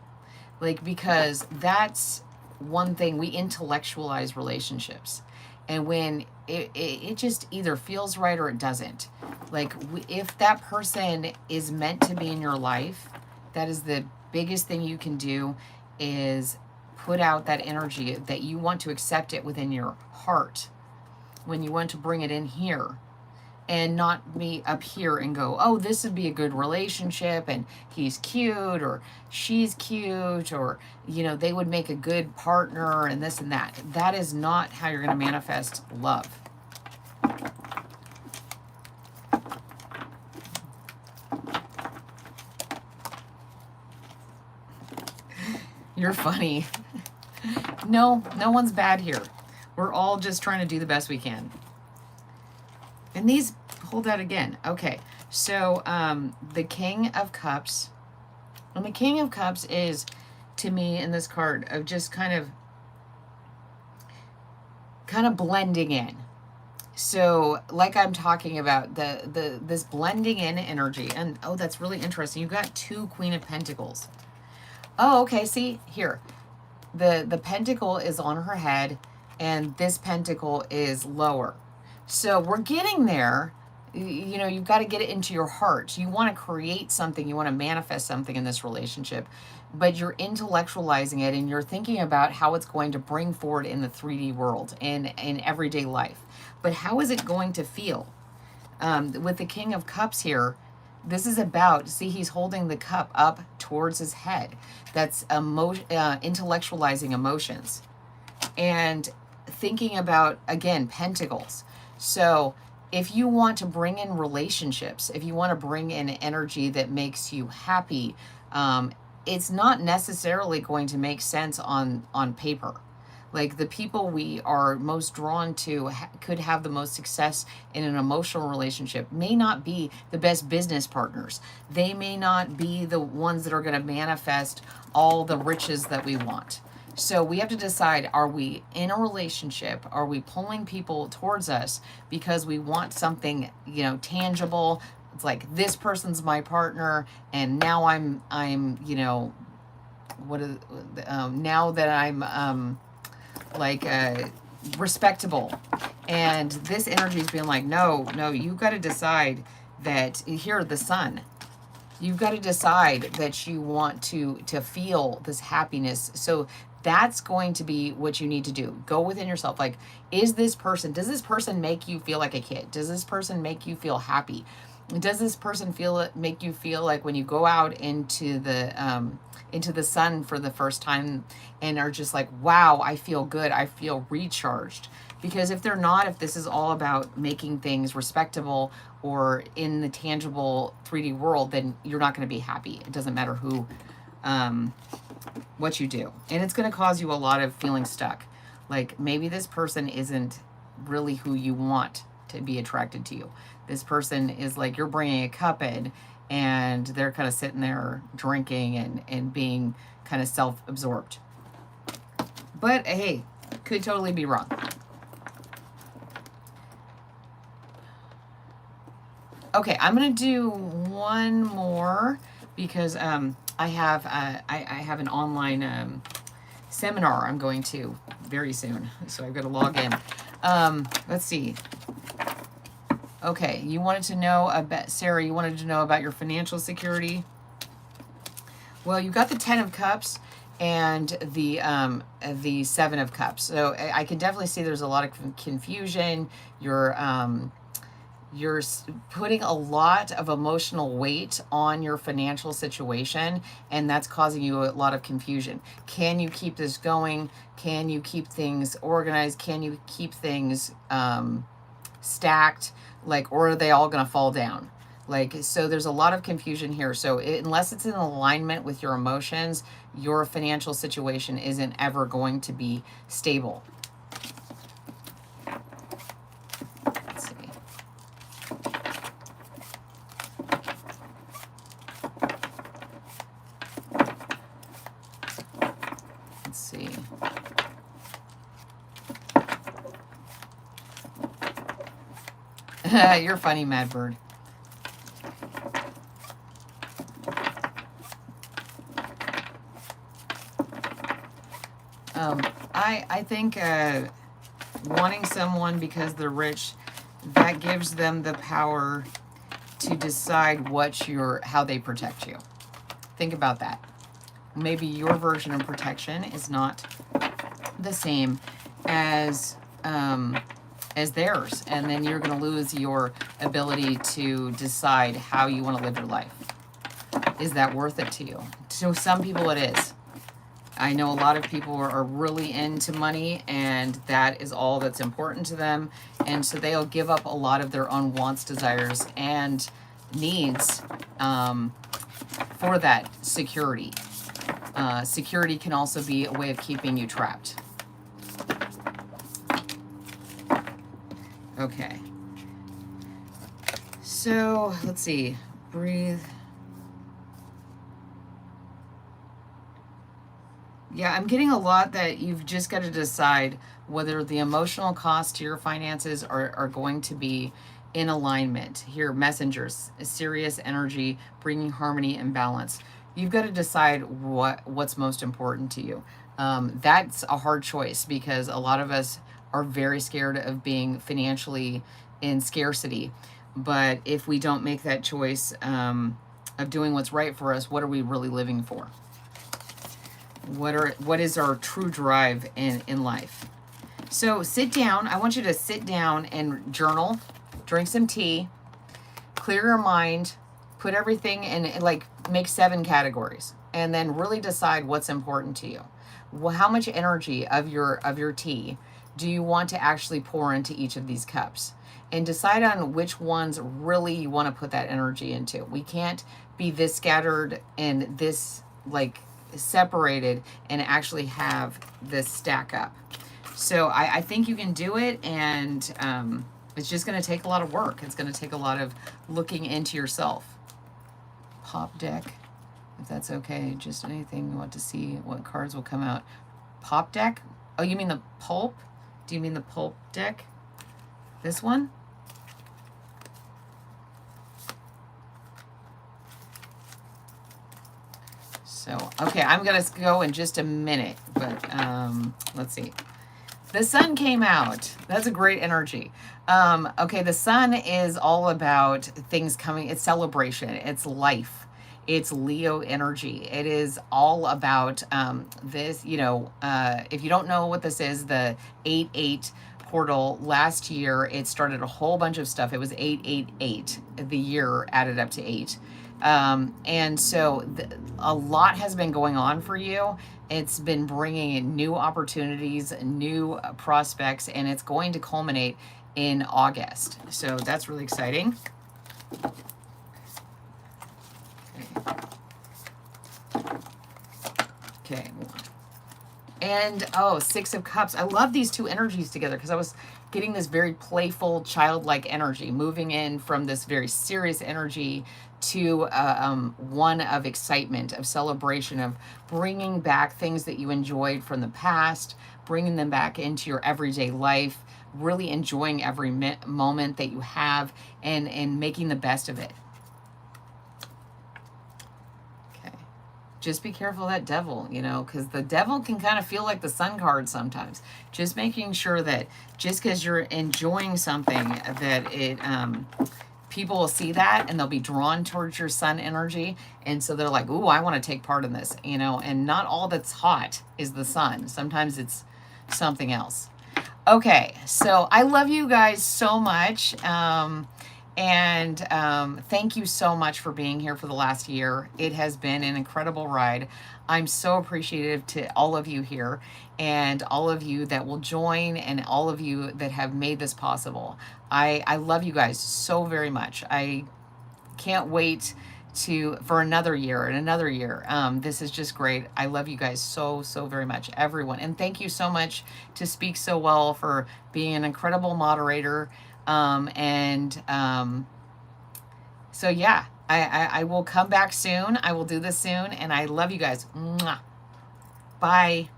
Like, because that's one thing, we intellectualize relationships. And when it just either feels right or it doesn't. Like, if that person is meant to be in your life, that is the biggest thing you can do, is put out that energy that you want to accept it within your heart, when you want to bring it in here, and not be up here and go, oh, this would be a good relationship, and he's cute, or she's cute, or, you know, they would make a good partner, and this and that. That is not how you're going to manifest love. You're funny. No one's bad here. We're all just trying to do the best we can. And these, hold that again. Okay, so the King of Cups. And the King of Cups is, to me, in this card, of just kind of blending in. So, like I'm talking about, this blending in energy. And, oh, that's really interesting. You've got 2 Queen of Pentacles. Oh, okay, see, here. The pentacle is on her head, and this pentacle is lower. So we're getting there. You know, you've got to get it into your heart. You want to create something. You want to manifest something in this relationship, but you're intellectualizing it, and you're thinking about how it's going to bring forward in the 3D world and in everyday life. But how is it going to feel? With the King of Cups here, this is about, see, he's holding the cup up towards his head. That's intellectualizing emotions. And thinking about, again, pentacles. So if you want to bring in relationships, if you want to bring in energy that makes you happy, it's not necessarily going to make sense on paper. Like, the people we are most drawn to could have the most success in an emotional relationship may not be the best business partners. They may not be the ones that are going to manifest all the riches that we want. So we have to decide, are we in a relationship? Are we pulling people towards us because we want something, you know, tangible? It's like, this person's my partner, and now I'm you know, now that I'm respectable, and this energy is being like, no, you've got to decide that, here, the Sun, you've got to decide that you want to feel this happiness. So that's going to be what you need to do. Go within yourself. Like, does this person make you feel like a kid? Does this person make you feel happy? Does this person make you feel like when you go out into the sun for the first time and are just like, wow, I feel good, I feel recharged? Because if they're not, if this is all about making things respectable or in the tangible 3D world, then you're not going to be happy. It doesn't matter who, what you do. And it's going to cause you a lot of feeling stuck. Like, maybe this person isn't really who you want to be attracted to you. This person is like, you're bringing a cup in, and they're kind of sitting there drinking and being kind of self-absorbed. But hey, could totally be wrong. Okay, I'm gonna do one more because I have an online seminar I'm going to very soon, so I've got to log in. Let's see. Okay, you wanted to know about, Sarah, you wanted to know about your financial security. Well, you got the 10 of Cups, and the Seven of Cups. So I can definitely see there's a lot of confusion. You're putting a lot of emotional weight on your financial situation, and that's causing you a lot of confusion. Can you keep this going? Can you keep things organized? Can you keep things stacked? Like, or are they all going to fall down? Like, so there's a lot of confusion here. So unless it's in alignment with your emotions, your financial situation isn't ever going to be stable. Let's see. Let's see. You're funny, Mad Bird. I think wanting someone because they're rich, that gives them the power to decide how they protect you. Think about that. Maybe your version of protection is not the same as theirs, and then you're going to lose your ability to decide how you want to live your life. Is that worth it to you? To some people it is. I know a lot of people are really into money, and that is all that's important to them, and so they'll give up a lot of their own wants, desires, and needs for that security. Security can also be a way of keeping you trapped. Okay. So, let's see. Breathe. Yeah, I'm getting a lot that you've just got to decide whether the emotional cost to your finances are going to be in alignment. Here, messengers, serious energy, bringing harmony and balance. You've got to decide what's most important to you. That's a hard choice because a lot of us are very scared of being financially in scarcity. But if we don't make that choice of doing what's right for us, what are we really living for? What is our true drive in life? So sit down. I want you to sit down and journal, drink some tea, clear your mind, put everything in, like, make 7 categories, and then really decide what's important to you. Well, how much energy of your tea do you want to actually pour into each of these cups? And decide on which ones really you want to put that energy into. We can't be this scattered and this, like, separated and actually have this stack up. So I think you can do it, and it's just going to take a lot of work. It's going to take a lot of looking into yourself. Pop deck, if that's okay. Just anything you want to see, what cards will come out. Pop deck? Oh, you mean the pulp? Do you mean the pulp deck? This one? So, okay, I'm going to go in just a minute, but let's see. The sun came out. That's a great energy. Okay, the sun is all about things coming. It's celebration. It's life. It's Leo energy. It is all about this, if you don't know what this is, the 8-8 portal last year, it started a whole bunch of stuff. It was 888. The year added up to 8. And so a lot has been going on for you. It's been bringing in new opportunities, new prospects, and it's going to culminate in August. So that's really exciting. Okay. And, oh, 6 of Cups. I love these two energies together because I was getting this very playful, childlike energy, moving in from this very serious energy to one of excitement, of celebration, of bringing back things that you enjoyed from the past, bringing them back into your everyday life, really enjoying every moment that you have, and making the best of it. Okay. Just be careful of that devil, because the devil can kind of feel like the sun card sometimes. Just making sure that just because you're enjoying something, that it people will see that and they'll be drawn towards your sun energy. And so they're like, ooh, I want to take part in this, you know, and not all that's hot is the sun. Sometimes it's something else. Okay, so I love you guys so much. Thank you so much for being here for the last year. It has been an incredible ride. I'm so appreciative to all of you here and all of you that will join and all of you that have made this possible. I love you guys so very much. I can't wait for another year and another year. This is just great. I love you guys so very much, everyone. And thank you so much to Speak So Well for being an incredible moderator. So yeah, I will come back soon. I will do this soon. And I love you guys. Mwah. Bye.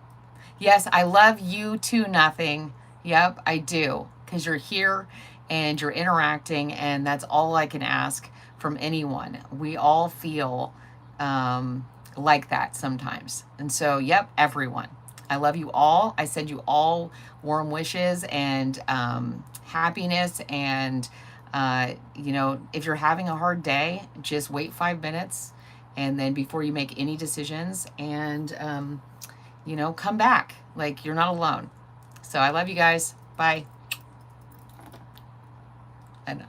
Yes, I love you too, Nothing. Yep, I do. Because you're here and you're interacting. And that's all I can ask from anyone. We all feel like that sometimes. And so, yep, everyone. I love you all. I send you all warm wishes and happiness. And, you know, if you're having a hard day, just wait 5 minutes. And then before you make any decisions and, you know, come back. Like, you're not alone. So I love you guys. Bye. And